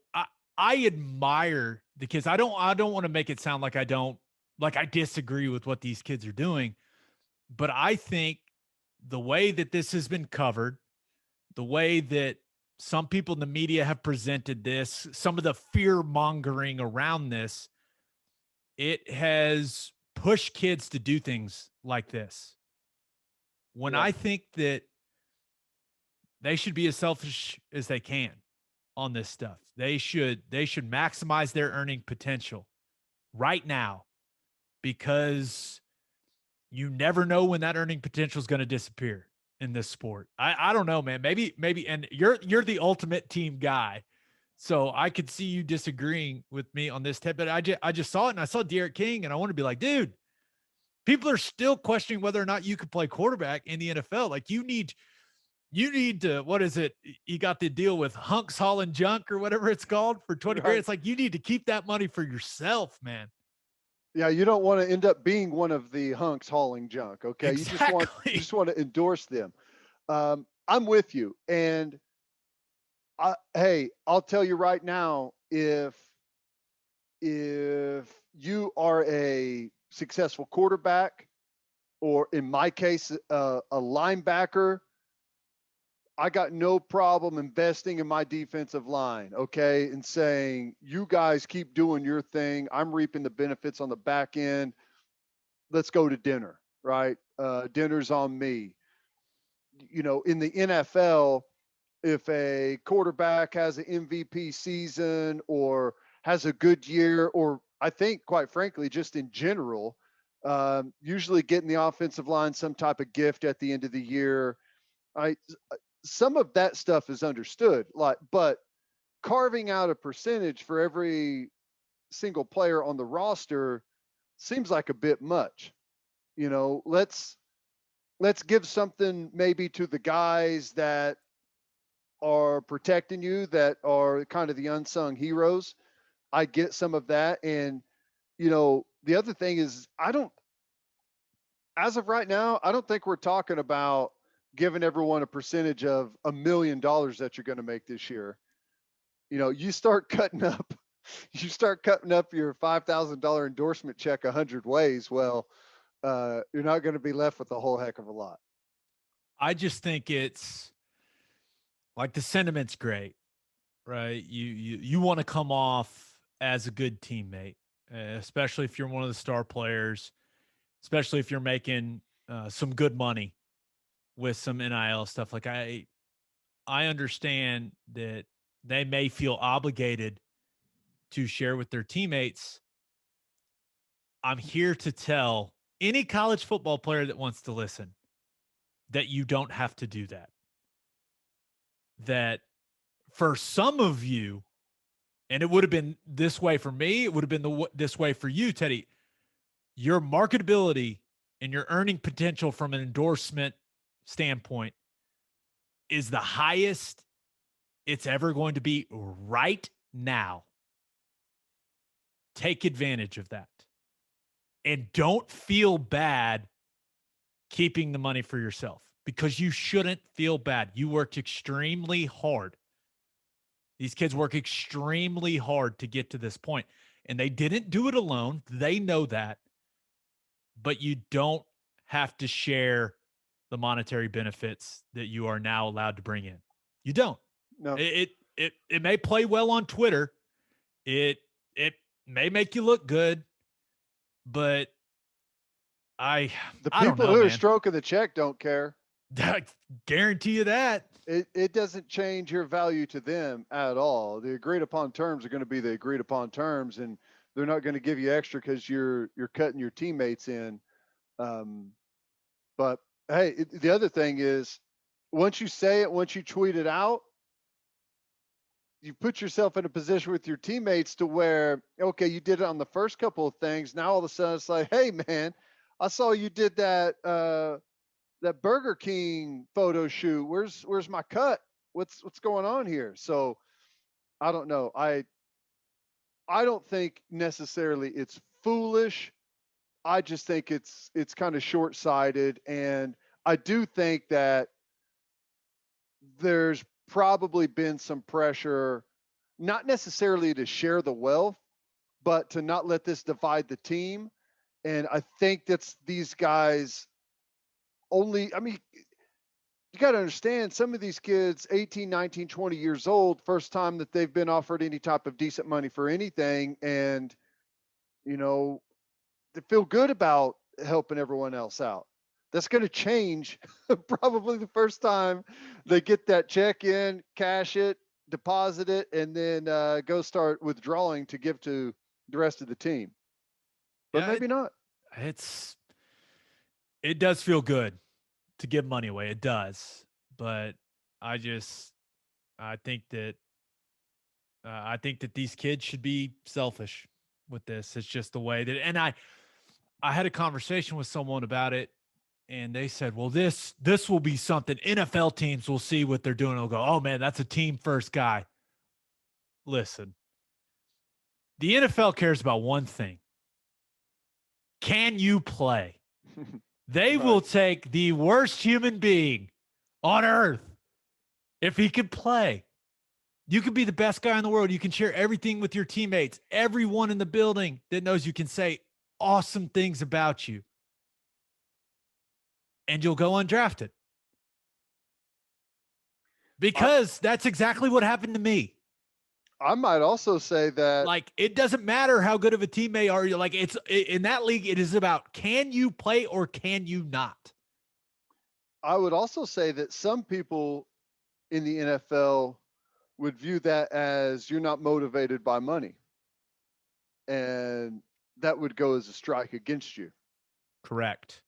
I admire the kids. I don't want to make it sound like I disagree with what these kids are doing, but I think the way that this has been covered, the way that some people in the media have presented this, some of the fear mongering around this, it has pushed kids to do things like this. When I think that they should be as selfish as they can on this stuff. They should maximize their earning potential right now, because you never know when that earning potential is going to disappear in this sport. I don't know, man. Maybe, and you're the ultimate team guy, so I could see you disagreeing with me on this tip. But I just saw it, and I saw Derrick King, and I want to be like, dude, people are still questioning whether or not you could play quarterback in the NFL. Like, you need to, what is it? You got the deal with Hunks hauling junk or whatever it's called for 20 grand. It's like, you need to keep that money for yourself, man.
Yeah, you don't want to end up being one of the hunks hauling junk. Okay,
exactly.
you just want to endorse them. I'm with you, and hey, I'll tell you right now, if you are a successful quarterback, or in my case, a linebacker, I got no problem investing in my defensive line, okay, and saying, you guys keep doing your thing. I'm reaping the benefits on the back end. Let's go to dinner, right? Dinner's on me. You know, in the NFL, if a quarterback has an MVP season or has a good year, or I think, quite frankly, just in general, usually getting the offensive line some type of gift at the end of the year. Some of that stuff is understood, but carving out a percentage for every single player on the roster seems like a bit much. You know, let's give something maybe to the guys that are protecting you, that are kind of the unsung heroes. I get some of that. And, you know, the other thing is, as of right now, I don't think we're talking about giving everyone a percentage of $1 million that you're going to make this year. You know, you start cutting up your $5,000 endorsement check 100 ways. Well, you're not going to be left with a whole heck of a lot.
I just think it's like, the sentiment's great, right? You want to come off as a good teammate, especially if you're one of the star players, especially if you're making some good money with some NIL stuff. Like, I understand that they may feel obligated to share with their teammates. I'm here to tell any college football player that wants to listen that you don't have to do that. That for some of you, and it would have been this way for me, it would have been this way for you, Teddy, your marketability and your earning potential from an endorsement standpoint is the highest it's ever going to be right now. Take advantage of that. And don't feel bad keeping the money for yourself, because you shouldn't feel bad. You worked extremely hard. These kids work extremely hard to get to this point, and they didn't do it alone. They know that, but you don't have to share the monetary benefits that you are now allowed to bring in. You don't.
No.
It may play well on Twitter. It may make you look good, but
the people
I don't know,
who
man.
are stroking the check don't care.
I guarantee you that.
It doesn't change your value to them at all. The agreed upon terms are going to be the agreed upon terms, and they're not going to give you extra because you're cutting your teammates in. But hey, the other thing is, once you say it, once you tweet it out, you put yourself in a position with your teammates to where, okay, you did it on the first couple of things. Now all of a sudden it's like, hey man, I saw you did that that Burger King photo shoot. Where's my cut? What's going on here? So I don't know. I don't think necessarily it's foolish. I just think it's kind of short-sighted, and I do think that there's probably been some pressure, not necessarily to share the wealth, but to not let this divide the team. And I think that's these guys only, I mean, you got to understand some of these kids, 18, 19, 20 years old, first time that they've been offered any type of decent money for anything. And, you know, they feel good about helping everyone else out. That's going to change probably the first time they get that check in, cash it, deposit it, and then go start withdrawing to give to the rest of the team. But
Yeah,
maybe not.
it does feel good to give money away. It does. But I just I think that I think that these kids should be selfish with this. It's just the way that, and I had a conversation with someone about it, and they said, "Well, this will be something NFL teams will see what they're doing. They'll go, oh man, that's a team first guy." Listen, the NFL cares about one thing: can you play? They
Right.
will take the worst human being on earth if he could play. You could be the best guy in the world. You can share everything with your teammates. Everyone in the building that knows you can say awesome things about you. And you'll go undrafted. Because that's exactly what happened to me.
I might also say that,
Like, it doesn't matter how good of a teammate are you. Like, it's in that league, it is about can you play or can you not?
I would also say that some people in the NFL would view that as you're not motivated by money. And that would go as a strike against you.
Correct.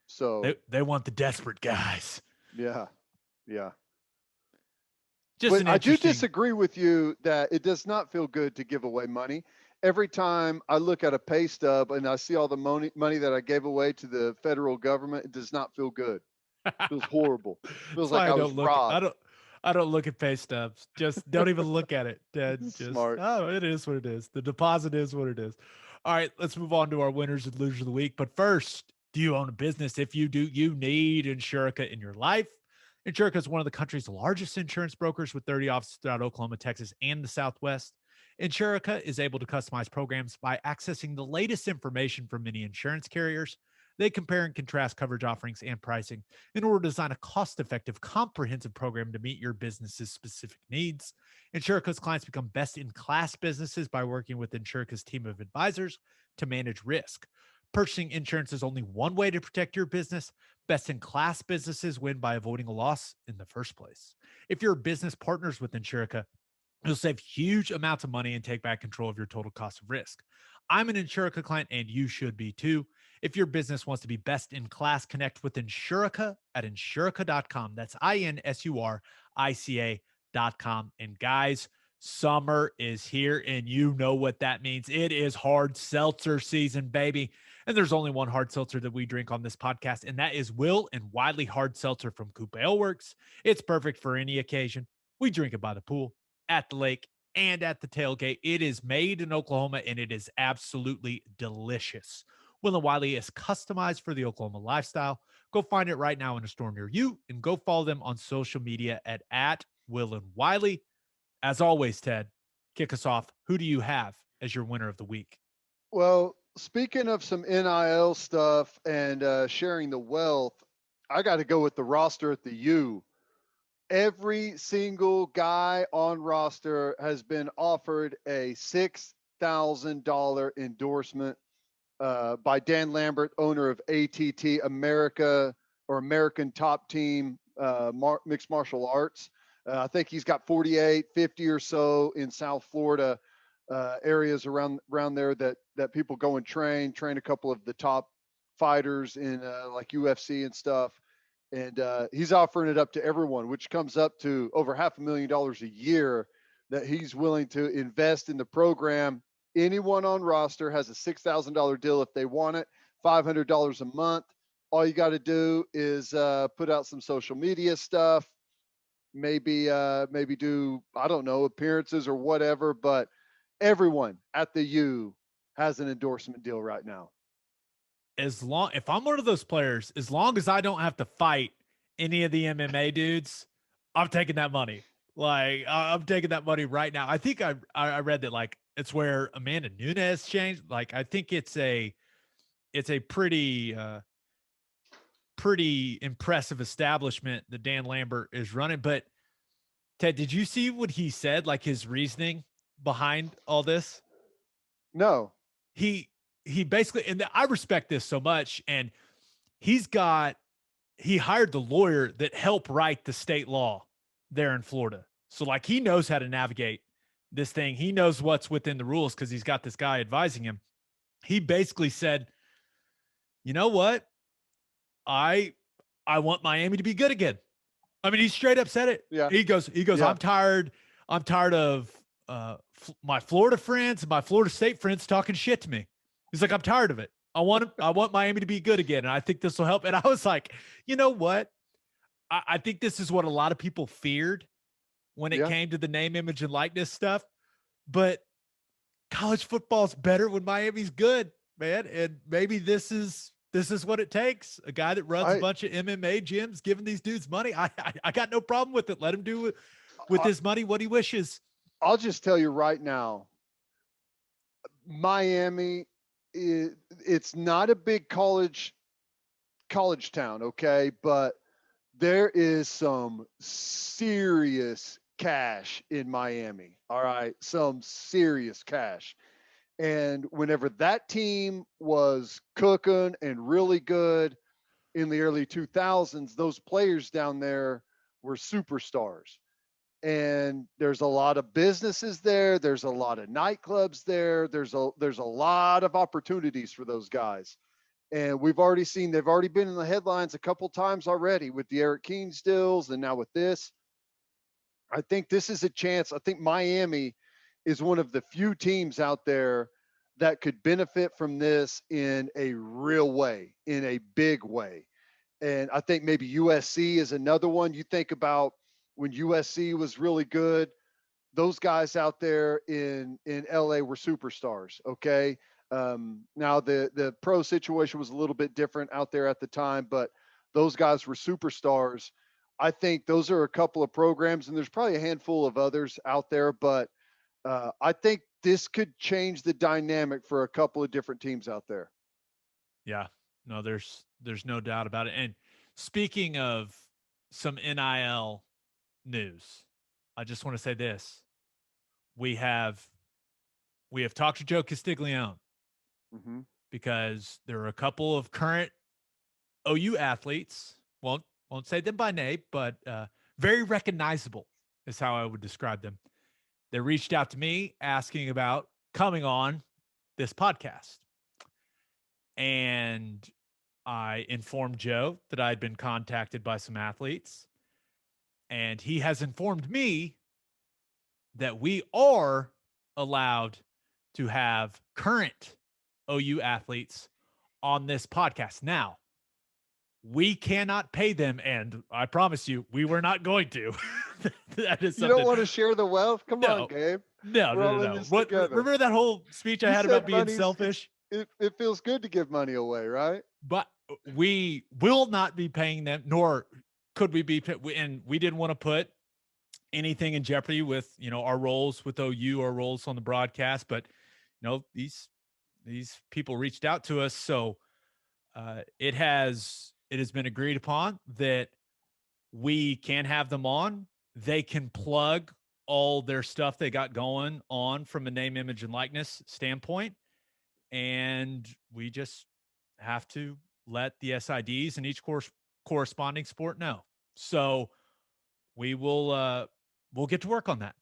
So,
They want the desperate guys.
yeah. Yeah.
Just
But
an
I do
interesting.
disagree with you that it does not feel good to give away money. Every time I look at a pay stub and I see all the money that I gave away to the federal government, it does not feel good. It feels horrible. It
That's
feels like
why I
I was
don't look.
robbed.
I don't look at pay stubs. Just don't even look at it. Just
Smart.
it is what it is. The deposit is what it is. All right, let's move on to our winners and losers of the week. But first, do you own a business? If you do, you need Insurica in your life. Insurica is one of the country's largest insurance brokers with 30 offices throughout Oklahoma, Texas, and the Southwest. Insurica is able to customize programs by accessing the latest information from many insurance carriers. They compare and contrast coverage offerings and pricing in order to design a cost-effective, comprehensive program to meet your business's specific needs. Insurica's clients become best-in-class businesses by working with Insurica's team of advisors to manage risk. Purchasing insurance is only one way to protect your business. Best-in-class businesses win by avoiding a loss in the first place. If your business partners with Insurica, you'll save huge amounts of money and take back control of your total cost of risk. I'm an Insurica client, and you should be too. If your business wants to be best in class, connect with Insurica at insurica.com. That's INSURICA.com. And guys, summer is here, and you know what that means. It is hard seltzer season, baby. And there's only one hard seltzer that we drink on this podcast, and that is Will and Wiley Hard Seltzer from Coupe Ale Works. It's perfect for any occasion. We drink it by the pool, at the lake, and at the tailgate. It is made in Oklahoma, and it is absolutely delicious. Will and Wiley is customized for the Oklahoma lifestyle. Go find it right now in a store near you, and go follow them on social media at Will and Wiley. As always, Ted, kick us off. Who do you have as your winner of the week?
Well, speaking of some NIL stuff and sharing the wealth, I got to go with the roster at the U. Every single guy on roster has been offered a $6,000 endorsement by Dan Lambert, owner of ATT America or American Top Team Mixed Martial Arts. I think he's got 48, 50 or so in South Florida areas around there that people go and train a couple of the top fighters in like UFC and stuff. And he's offering it up to everyone, which comes up to over $500,000 a year that he's willing to invest in the program. Anyone on roster has a $6,000 deal if they want it, $500 a month. all you got to do is put out some social media stuff, maybe do, I don't know, appearances or whatever, but everyone at the U has an endorsement deal right now.
If I'm one of those players, as long as I don't have to fight any of the MMA dudes, I'm taking that money. Like I'm taking that money right now. I think I read that like it's where Amanda Nunes changed. Like I think it's a pretty pretty impressive establishment that Dan Lambert is running. But Ted, did you see what he said? Like his reasoning behind all this?
No.
He basically, and I respect this so much, and he hired the lawyer that helped write the state law there in Florida. So like he knows how to navigate this thing. He knows what's within the rules because he's got this guy advising him. He basically said, you know what? I want Miami to be good again. I mean, he straight up said it.
Yeah.
He goes,
Yeah.
I'm tired of my Florida friends and my Florida State friends talking shit to me. He's like, I'm tired of it. I want Miami to be good again. And I think this will help. And I was like, you know what? I think this is what a lot of people feared when it came to the name, image, and likeness stuff. But college football's better when Miami's good, man. And maybe this is what it takes. A guy that runs a bunch of MMA gyms giving these dudes money. I got no problem with it. Let him do with his money what he wishes.
I'll just tell you right now, Miami, it's not a big college town, okay? But there is some serious cash in Miami, all right? Some serious cash. And whenever that team was cooking and really good in the early 2000s, those players down there were superstars. And there's a lot of businesses there. There's a lot of nightclubs there. There's a lot of opportunities for those guys. And we've already seen, they've already been in the headlines a couple times already with the Eric Keenes deals and now with this. I think this is a chance. I think Miami is one of the few teams out there that could benefit from this in a real way, in a big way. And I think maybe USC is another one. You think about when USC was really good, those guys out there in LA were superstars. Okay. Now the pro situation was a little bit different out there at the time, but those guys were superstars. I think those are a couple of programs, and there's probably a handful of others out there, but I think this could change the dynamic for a couple of different teams out there.
Yeah, no, there's no doubt about it. And speaking of some NIL news, I just want to say this. We have talked to Joe Castiglione because there are a couple of current OU athletes, won't say them by name, but very recognizable is how I would describe them. They reached out to me asking about coming on this podcast. And I informed Joe that I had been contacted by some athletes. And he has informed me that we are allowed to have current OU athletes on this podcast. Now, we cannot pay them, and I promise you, we were not going to. That is something.
You don't want to share the wealth? Come on, Gabe.
No. Remember that whole speech I had about being selfish?
It feels good to give money away, right?
But we will not be paying them, nor could we be, and we didn't want to put anything in jeopardy with, our roles with OU, our roles on the broadcast. But, these people reached out to us. So it has been agreed upon that we can have them on. They can plug all their stuff they got going on from a name, image, and likeness standpoint. And we just have to let the SIDs in each corresponding sport know. So we will we'll get to work on that.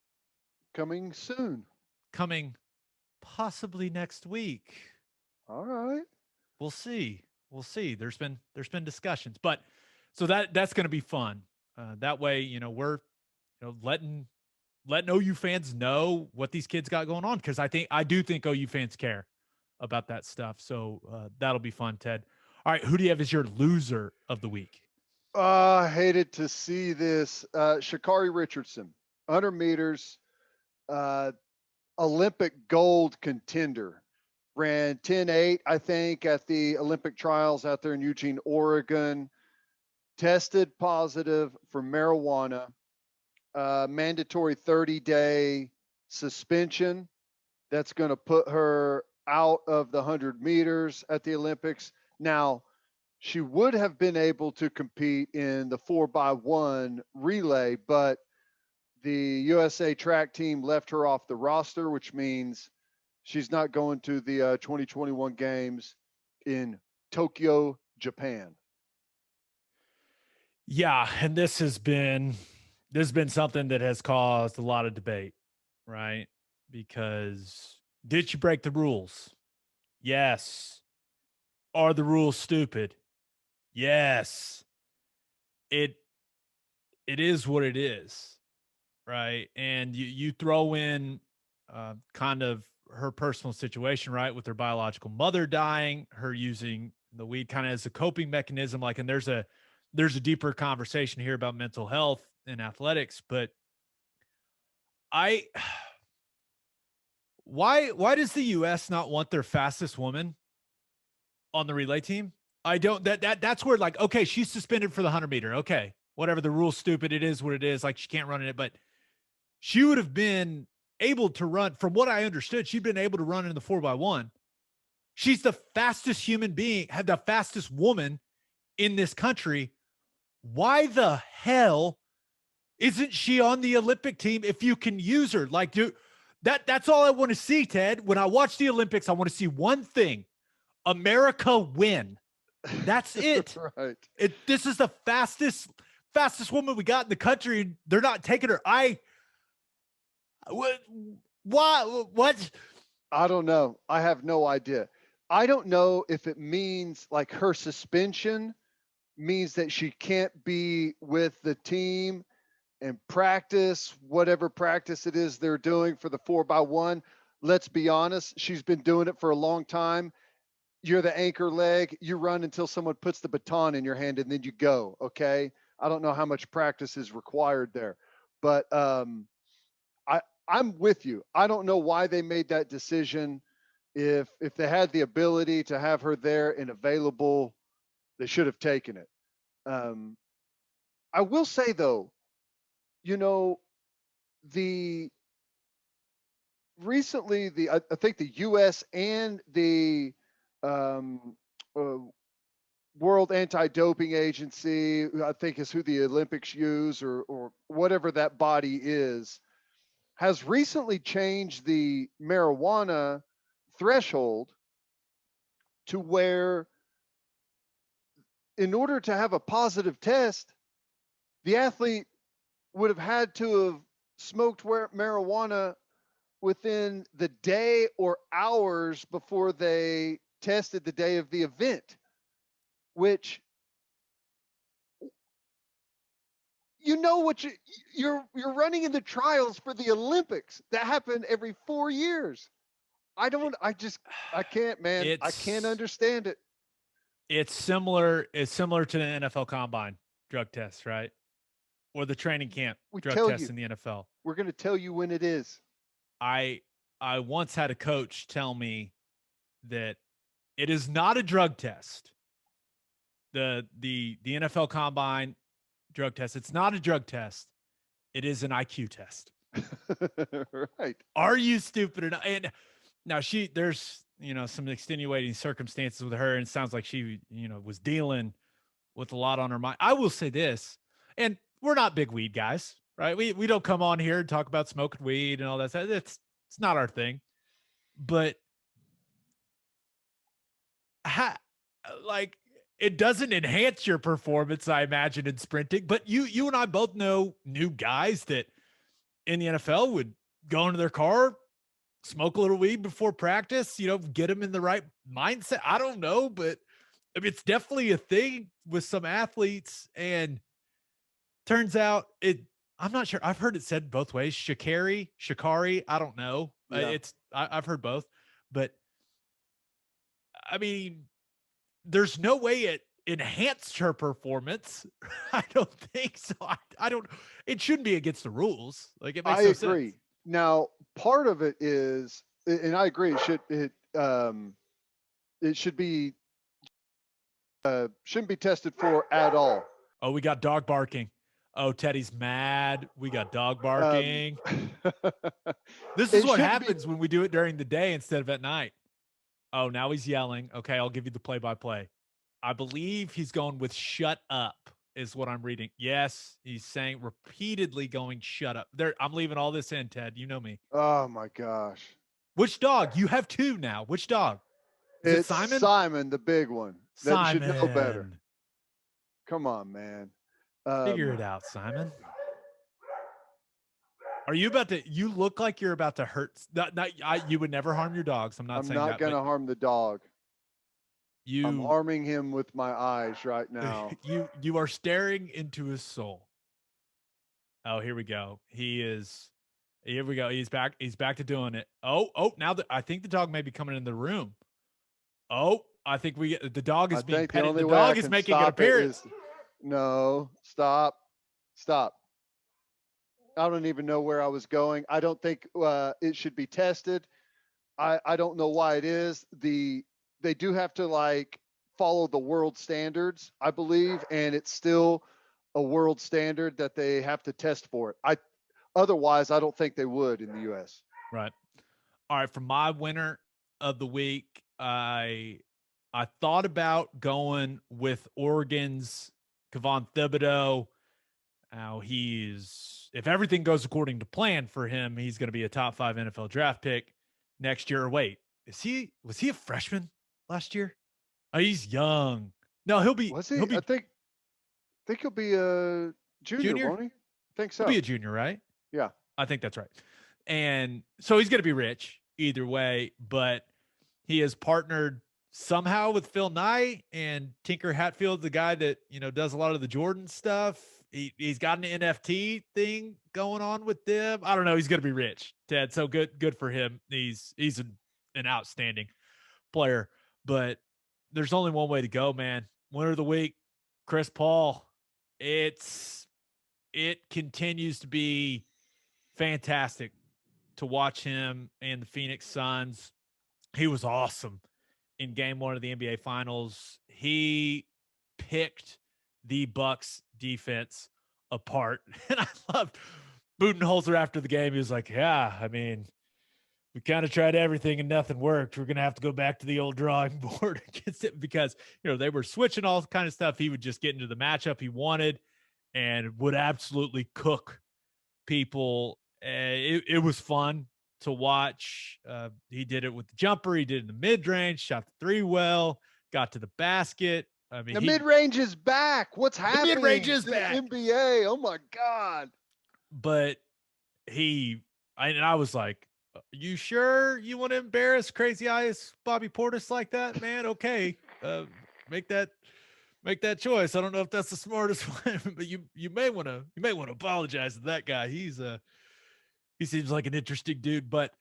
Coming soon.
Coming possibly next week.
All right.
We'll see. There's been discussions, but so that's going to be fun. That way, we're letting OU fans know what these kids got going on, because I do think OU fans care about that stuff. So that'll be fun, Ted. All right, who do you have as your loser of the week?
I hated to see this. Sha'Carri Richardson, 100 meters, uh, Olympic gold contender. Ran 10.8, I think, at the Olympic trials out there in Eugene, Oregon. Tested positive for marijuana. Mandatory 30-day suspension. That's going to put her out of the 100 meters at the Olympics. Now, she would have been able to compete in the 4x1 relay, but the USA track team left her off the roster, which means she's not going to the 2021 games in Tokyo, Japan.
Yeah, and this has been something that has caused a lot of debate, right? Because did she break the rules? Yes. Are the rules stupid? Yes. It is what it is, right? And you throw in kind of her personal situation, right, with her biological mother dying, her using the weed kind of as a coping mechanism, like, and there's a deeper conversation here about mental health in athletics, but I why does the US not want their fastest woman on the relay team? I don't that's where, like, okay, she's suspended for the 100-meter. Okay, whatever, the rule's stupid. It is what it is. Like, she can't run in it, but she would have been able to run. From what I understood, she'd been able to run in the 4x1. She's the fastest human being, had the fastest woman in this country. Why the hell isn't she on the Olympic team if you can use her? Like, dude, that's all I want to see, Ted. When I watch the Olympics, I want to see one thing: America win. That's it.
Right.
This is the fastest woman we got in the country. They're not taking her. What?
I don't know. I have no idea. I don't know if it means like her suspension means that she can't be with the team and practice whatever practice it is they're doing for the 4x1. Let's be honest, she's been doing it for a long time. You're the anchor leg. You run until someone puts the baton in your hand and then you go. Okay. I don't know how much practice is required there, but I'm with you. I don't know why they made that decision. If they had the ability to have her there and available, they should have taken it. I will say though, you know, the recently I think the U.S. and the um, uh, World Anti-Doping Agency, I think is who the Olympics use, or whatever that body is, has recently changed the marijuana threshold to where, in order to have a positive test, the athlete would have had to have smoked marijuana within the day or hours before they tested the day of the event, which, what you're running in the trials for the Olympics that happen every 4 years. I can't, man. I can't understand it.
It's similar to the NFL combine drug tests, right? Or the training camp drug tests in the NFL.
We're going to tell you when it is.
I once had a coach tell me that it is not a drug test. The NFL combine drug test, it's not a drug test. It is an IQ test.
Right.
Are you stupid enough? And now there's, some extenuating circumstances with her, and it sounds like she, was dealing with a lot on her mind. I will say this, and we're not big weed guys, right? We don't come on here and talk about smoking weed and all that stuff. It's not our thing. But it doesn't enhance your performance, I imagine, in sprinting. But you and I both know new guys that in the NFL would go into their car, smoke a little weed before practice, get them in the right mindset. I don't know, but I mean, it's definitely a thing with some athletes. And turns out I'm not sure. I've heard it said both ways. Sha'Carri. I don't know. Yeah. I've heard both, but I mean, there's no way it enhanced her performance. I don't think so. I don't. It shouldn't be against the rules. Like it makes
I
no
agree.
sense.
Now, part of it is, and I agree, it should be shouldn't be tested for at all.
Oh, we got dog barking. Oh, Teddy's mad. We got dog
Um,
barking. This is
it
what
shouldn't be.
happens when we do it during the day instead of at night. Oh, now he's yelling. Okay, I'll give you the play-by-play. I believe he's going with shut up is what I'm reading. Yes, he's saying repeatedly going shut up. There, I'm leaving all this in, Ted. You know me.
Oh my gosh!
Which dog? You have two now. Which dog? Is it
It's
Simon?
Simon, the big one. That should know better.
Simon.
Come on, man.
Figure it out, Simon. Are you about to? You look like you're about to hurt. You would never harm your dogs. I'm not saying that.
I'm not going to harm the dog. I'm
You
harming him with my eyes right now.
you are staring into his soul. Oh, here we go. Here we go. He's back. He's back to doing it. Oh. Now that I think the dog may be coming in the room. Oh, I think the dog is being petted. The dog is making an appearance.
No, stop. I don't even know where I was going. I don't think it should be tested. I don't know why it is. They do have to follow the world standards, I believe, and it's still a world standard that they have to test for it. Otherwise, I don't think they would in the U.S.
Right. All right. For my winner of the week, I thought about going with Oregon's Kayvon Thibodeau. Now if everything goes according to plan for him, he's going to be a top 5 NFL draft pick next year. Wait, was he a freshman last year? Oh, he's young. No, he'll be.
Was he?
He'll be,
I think he'll be a junior, won't he? I think so.
He'll be a junior, right?
Yeah.
I think that's right. And so he's going to be rich either way, but he has partnered somehow with Phil Knight and Tinker Hatfield, the guy that, does a lot of the Jordan stuff. He's got an NFT thing going on with them. I don't know. He's going to be rich, Ted. So good for him. He's an outstanding player, but there's only one way to go, man. Winner of the week, Chris Paul. It continues to be fantastic to watch him and the Phoenix Suns. He was awesome in game 1 of the NBA Finals. He picked the Bucks defense apart. And I loved Budenholzer after the game. He was like, yeah, I mean, we kind of tried everything and nothing worked. We're going to have to go back to the old drawing board against it because, they were switching all kind of stuff. He would just get into the matchup he wanted and would absolutely cook people. It was fun to watch. He did it with the jumper. He did it in the mid-range, shot the 3 well, got to the basket. I mean,
the mid-range is back. What's happening?
The mid-range is back.
NBA. Oh my God.
But I was like, you sure you want to embarrass Crazy Eyes Bobby Portis like that, man? Okay. Make that choice. I don't know if that's the smartest one, but you may want to apologize to that guy. He seems like an interesting dude, but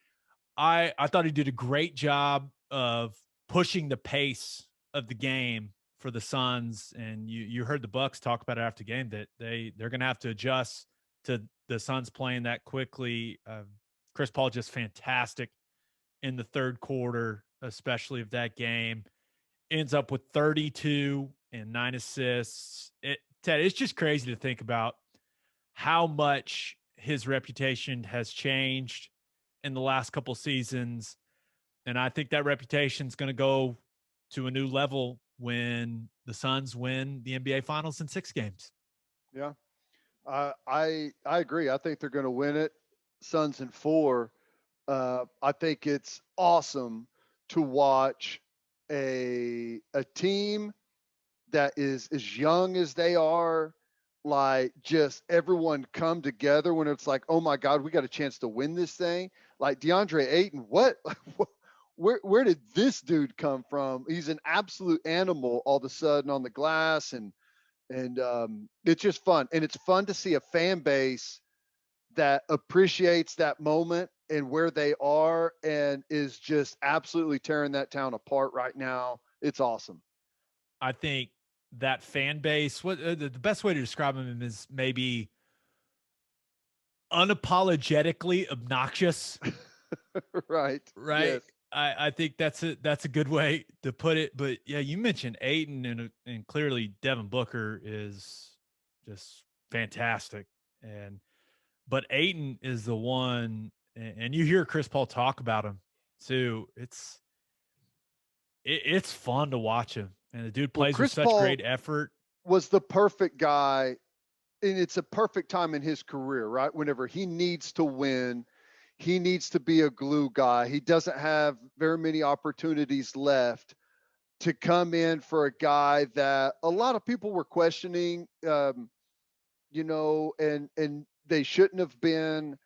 I thought he did a great job of pushing the pace of the game for the Suns. And you heard the Bucks talk about it after the game that they're going to have to adjust to the Suns playing that quickly. Chris Paul just fantastic in the third quarter, especially of that game. Ends up with 32 and 9 assists. Ted, it's just crazy to think about how much his reputation has changed in the last couple seasons. And I think that reputation is going to go to a new level when the Suns win the NBA Finals in 6 games.
Yeah. I agree. I think they're going to win it. Suns in 4. I think it's awesome to watch a team that is as young as they are, like just everyone come together when it's like, oh my God, we got a chance to win this thing. Like DeAndre Ayton, where did this dude come from? He's an absolute animal all of a sudden on the glass, and it's just fun. And it's fun to see a fan base that appreciates that moment and where they are and is just absolutely tearing that town apart right now. It's awesome.
I think that fan base, what the best way to describe him is maybe unapologetically obnoxious.
Right.
Right.
Yes.
I think that's a good way to put it. But yeah, you mentioned Ayton and clearly Devin Booker is just fantastic. But Ayton is the one, and you hear Chris Paul talk about him too. It's fun to watch him, and the dude
Well,
plays with
Chris
such
Paul
great effort.
was the perfect guy, and it's a perfect time in his career, right? Whenever he needs to win, he needs to be a glue guy. He doesn't have very many opportunities left to come in for a guy that a lot of people were questioning, and they shouldn't have been.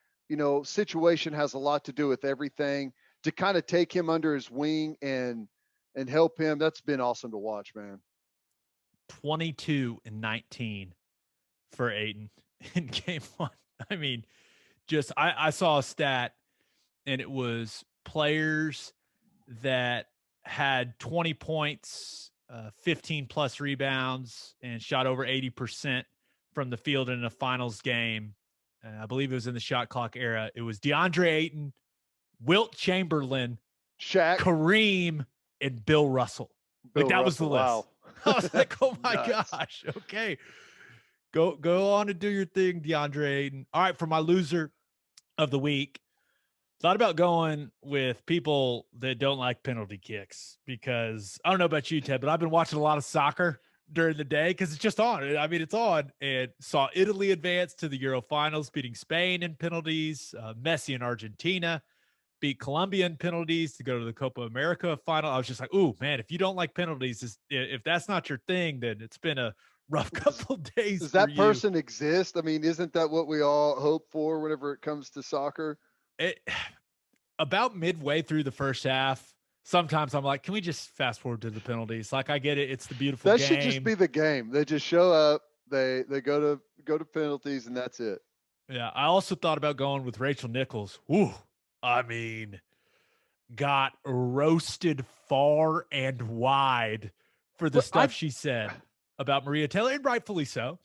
Situation has a lot to do with everything. To kind of take him under his wing and help him, that's been awesome to watch, man.
22 and 19 for Ayton in game one. I mean, just I saw a stat, and it was players that had 20 points, 15 plus rebounds, and shot over 80% from the field in a finals game. I believe it was in the shot clock era. It was DeAndre Ayton, Wilt Chamberlain,
Shaq,
Kareem, and Bill Russell. Like,
Bill
that was the
Russell.
list.
Wow.
I was like, oh my
Nuts.
gosh. Okay. Go on and do your thing, DeAndre Ayton. All right, for my loser of the week, thought about going with people that don't like penalty kicks, because I don't know about you, Ted, but I've been watching a lot of soccer during the day because it's just on. I mean, it's on, and saw Italy advance to the Euro finals, beating Spain in penalties. Messi and Argentina beat Colombia in penalties to go to the Copa America final. I was just like, ooh, man, if you don't like penalties, if that's not your thing, then it's been a rough couple days
Does
for
that
you.
person exist? I mean, isn't that what we all hope for whenever it comes to soccer?
It, about midway through the first half, sometimes I'm like, can we just fast forward to the penalties? Like, I get it. It's the beautiful
That should just
game.
be the game. They just show up, they go to penalties, and that's it.
Yeah. I also thought about going with Rachel Nichols. Ooh, I mean, got roasted far and wide for the
But
stuff she said about Maria Taylor, and rightfully so.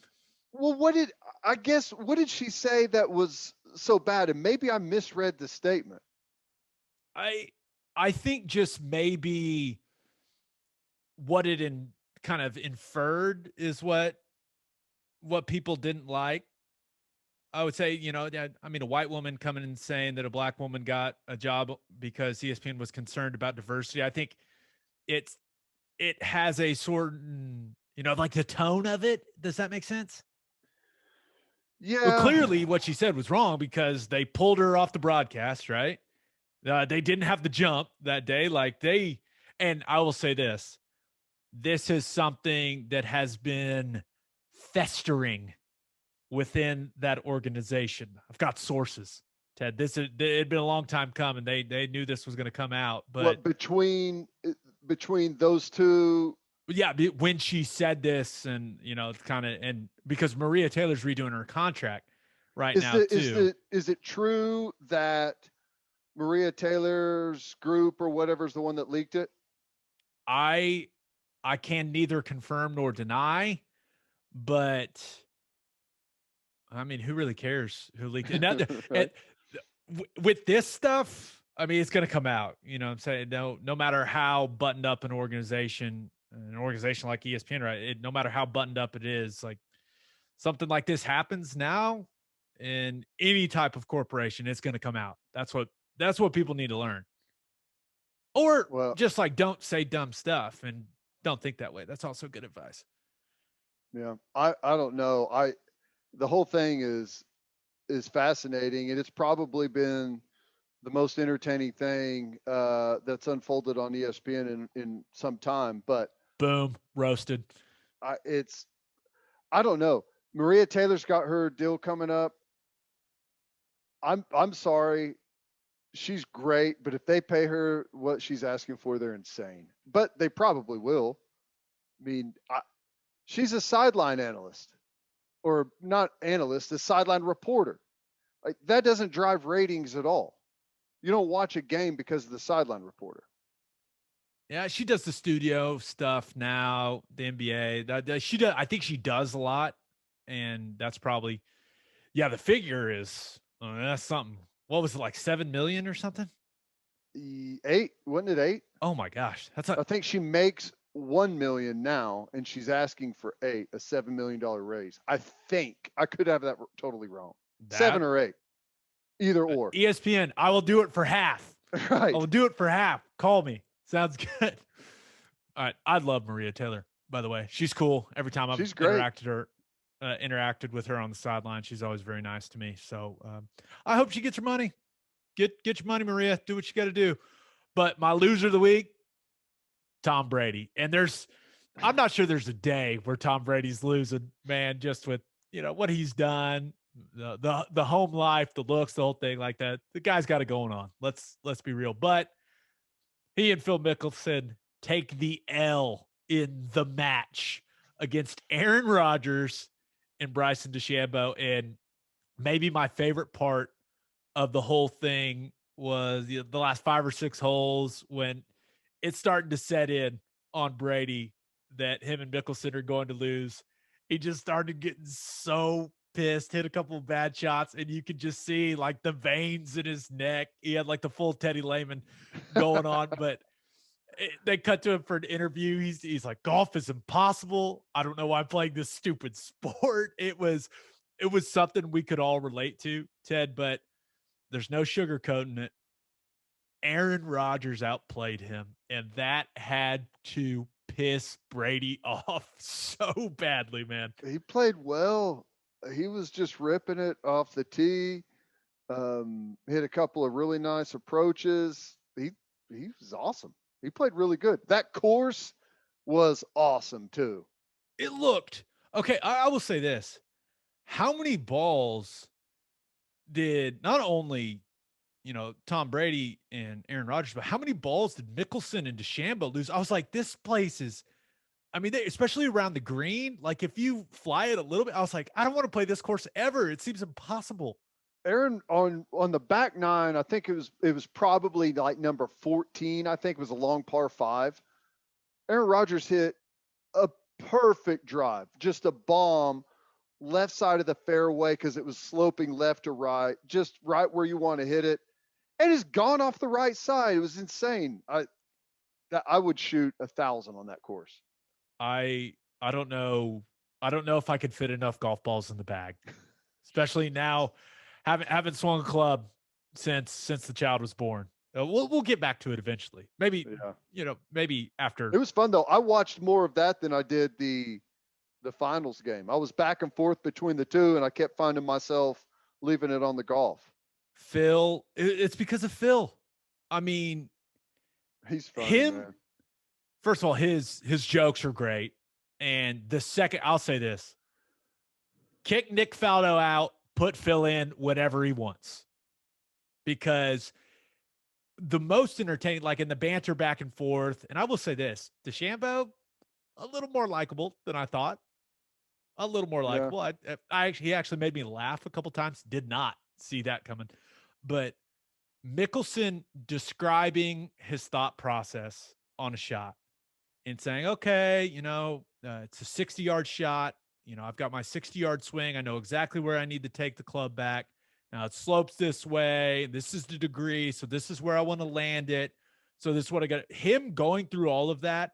well, what did she say that was so bad? And maybe I misread the statement.
I I think just maybe what it kind of inferred is what people didn't like. I would say, I mean, a white woman coming and saying that a black woman got a job because ESPN was concerned about diversity. I think it's it has a certain, like the tone of it. Does that make sense? Well,
Yeah.
clearly what she said was wrong because they pulled her off the broadcast, right? They didn't have the jump that day. And I will say this is something that has been festering within that organization. I've got sources, Ted. It had been a long time coming. They knew this was going to come out, but
What between those two?
yeah, when she said this, and it's kind of, and because Maria Taylor's redoing her contract right
Is
now
the is
too.
the is it true that Maria Taylor's group or whatever is the one that leaked it?
I I can neither confirm nor deny, but I mean, who really cares who leaked it?
Right.
With this stuff, I mean, it's going to come out. You know what I'm saying? No matter how buttoned up an organization like ESPN, right? No matter how buttoned up it is, like something like this happens now in any type of corporation, it's going to come out. That's what people need to learn. Or
Well,
just like, don't say dumb stuff and don't think that way. That's also good advice.
yeah. I don't know. The whole thing is fascinating, and it's probably been the most entertaining thing that's unfolded on ESPN in some time. But
Boom, roasted.
it's I don't know. Maria Taylor's got her deal coming up. I'm sorry. She's great, but if they pay her what she's asking for, they're insane. But they probably will. I mean, she's a sideline analyst, or not analyst, a sideline reporter. Like, that doesn't drive ratings at all. You don't watch a game because of the sideline reporter.
Yeah, she does the studio stuff now, the NBA. She does. I think she does a lot, and that's probably yeah. The figure is that's something. What was it, like 7 million or something?
8, wasn't it 8?
Oh my gosh, that's a
I think she makes 1 million now, and she's asking for 8, a $7 million raise. I think I could have that totally wrong.
that
7 or 8, either or.
ESPN. I will do it for half. I
Right.
will do it for half. Call me. Sounds good. All right, I love Maria Taylor. By the way, she's cool. Every time I've
She's great.
interacted with her on the sideline, she's always very nice to me. So I hope she gets her money. Get your money, Maria. Do what you got to do. But my loser of the week, Tom Brady. And I'm not sure there's a day where Tom Brady's losing, man, just with, what he's done, the home life, the looks, the whole thing like that. The guy's got it going on. Let's be real. But he and Phil Mickelson take the L in the match against Aaron Rodgers and Bryson DeChambeau. And maybe my favorite part of the whole thing was the last 5 or 6 holes when it's starting to set in on Brady that him and Mickelson are going to lose. He just started getting so pissed, hit a couple of bad shots, and you could just see like the veins in his neck. He had like the full Teddy Lehman going on, but they cut to him for an interview. He's like, golf is impossible. I don't know why I'm playing this stupid sport. It was something we could all relate to, Ted, but there's no sugarcoating it. Aaron Rodgers outplayed him, and that had to piss Brady off so badly, man.
He played well. He was just ripping it off the tee. Hit a couple of really nice approaches. He was awesome. He played really good. That course was awesome too.
It looked okay. I will say this: how many balls did not only Tom Brady and Aaron Rodgers, but how many balls did Mickelson and DeChambeau lose? I was like, this place is. I mean, especially around the green. Like, if you fly it a little bit, I was like, I don't want to play this course ever. It seems impossible.
Aaron on the back 9, I think it was probably like number 14. I think it was a long par 5. Aaron Rodgers hit a perfect drive, just a bomb, left side of the fairway because it was sloping left to right, just right where you want to hit it, and it's gone off the right side. It was insane. I would shoot 1,000 on that course.
I don't know. I don't know if I could fit enough golf balls in the bag, especially now. Haven't swung a club since the child was born. We'll get back to it eventually. Maybe maybe after.
It was fun though. I watched more of that than I did the finals game. I was back and forth between the two, and I kept finding myself leaving it on the golf.
Phil, it's because of Phil. I mean,
he's funny, man.
First of all, his jokes are great, and the second, I'll say this: kick Nick Faldo out. Put Phil in whatever he wants, because the most entertaining, like in the banter back and forth. And I will say this: DeChambeau, a little more likable than I thought. A little more likable. Yeah. He actually made me laugh a couple times. Did not see that coming. But Mickelson describing his thought process on a shot and saying, "Okay, it's a 60-yard shot. I've got my 60-yard swing. I know exactly where I need to take the club back. Now it slopes this way. This is the degree. So this is where I want to land it. So this is what I got." Him going through all of that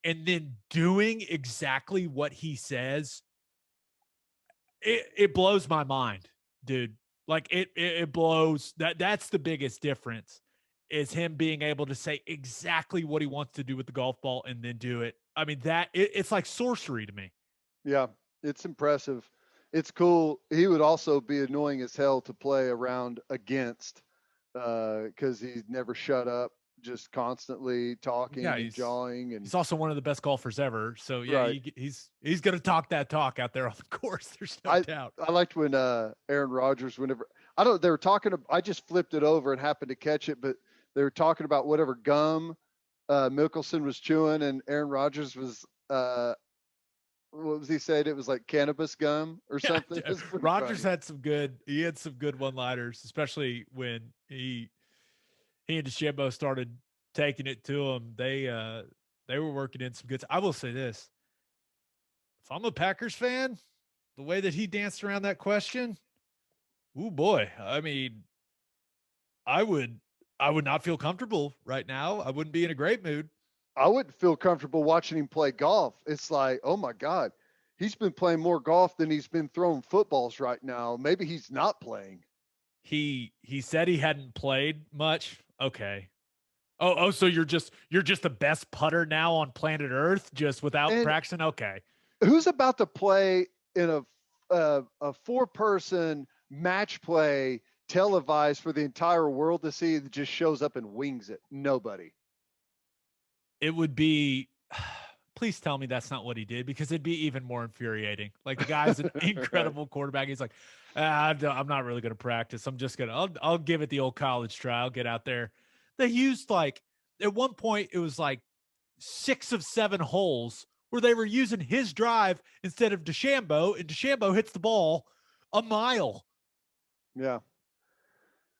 and then doing exactly what he says, it blows my mind, dude. Like it blows. That's the biggest difference, is him being able to say exactly what he wants to do with the golf ball and then do it. I mean, it's like sorcery to me.
Yeah. It's impressive. It's cool. He would also be annoying as hell to play around against because he's never shut up, just constantly talking and jawing. And
he's also one of the best golfers ever. So yeah, right. he's going to talk that talk out there on the course. There's no doubt.
I liked when Aaron Rodgers, they were talking. I just flipped it over and happened to catch it, but they were talking about whatever gum Mickelson was chewing, and Aaron Rodgers was. What was he saying? It was like cannabis gum or something.
Rodgers had some good one-liners, especially when he and DeChambeau started taking it to them. They were working in some good. I will say this: if I'm a Packers fan, the way that he danced around that question, ooh boy! I mean, I would not feel comfortable right now. I wouldn't be in a great mood.
I wouldn't feel comfortable watching him play golf. It's like, oh my God, he's been playing more golf than he's been throwing footballs right now. Maybe he's not playing.
He said he hadn't played much. Okay. Oh, so you're just the best putter now on planet Earth, just without
And
practicing. Okay.
who's about to play in a 4-person match play televised for the entire world to see that just shows up and wings it? Nobody.
It would be, please tell me that's not what he did, because it'd be even more infuriating. Like, the guy's an incredible quarterback. He's like, I'm not really going to practice. I'm just going to, I'll give it the old college try. I'll get out there. They used, like, at one point, it was like 6 of 7 holes where they were using his drive instead of DeChambeau, and DeChambeau hits the ball a mile.
Yeah.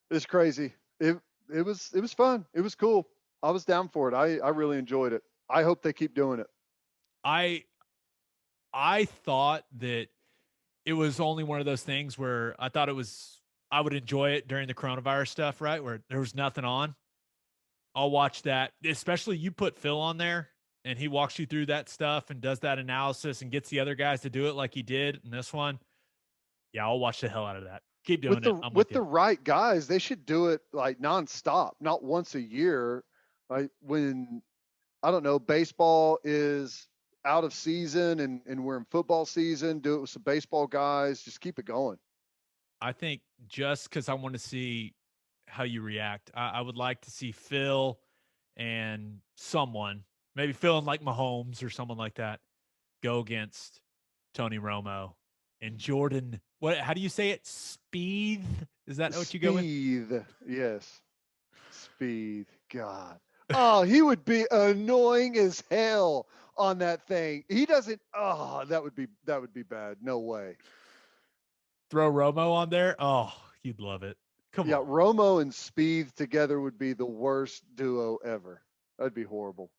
It's crazy. It was fun. It was cool. I was down for it. I really enjoyed it. I hope they keep doing it.
I thought that it was only one of those things where I would enjoy it during the coronavirus stuff, right? Where there was nothing on. I'll watch that, especially you put Phil on there and he walks you through that stuff and does that analysis and gets the other guys to do it like he did in this one. Yeah, I'll watch the hell out of that. Keep doing it. I'm
with the right guys, they should do it like nonstop, not once a year. Like when, I don't know, baseball is out of season and we're in football season, do it with some baseball guys. Just keep it going.
I think just because I want to see how you react, I would like to see Phil and someone, maybe Phil and like Mahomes or someone like that, go against Tony Romo and Jordan. How do you say it? Speed? Is that what you go with?
Speed. Yes. Speed. God. Oh, he would be annoying as hell on that thing. He doesn't. Oh, that would be bad. No way.
Throw Romo on there. Oh, you'd love it. Come on.
Romo and Speed together would be the worst duo ever. That'd be horrible.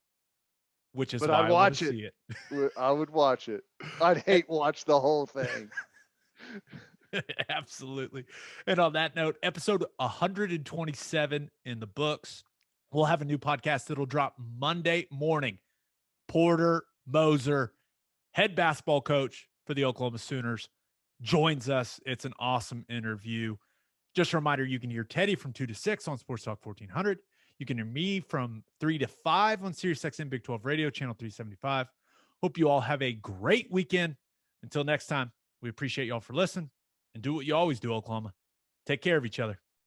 Which is
but
why
I'd
I want
watch
to see it.
I would watch it. I'd hate watch the whole thing.
Absolutely. And on that note, episode 127 in the books. We'll have a new podcast that'll drop Monday morning. Porter Moser, head basketball coach for the Oklahoma Sooners, joins us. It's an awesome interview. Just a reminder, you can hear Teddy from 2 to 6 on Sports Talk 1400. You can hear me from 3 to 5 on Sirius XM Big 12 Radio, channel 375. Hope you all have a great weekend. Until next time, we appreciate y'all for listening, and do what you always do, Oklahoma. Take care of each other.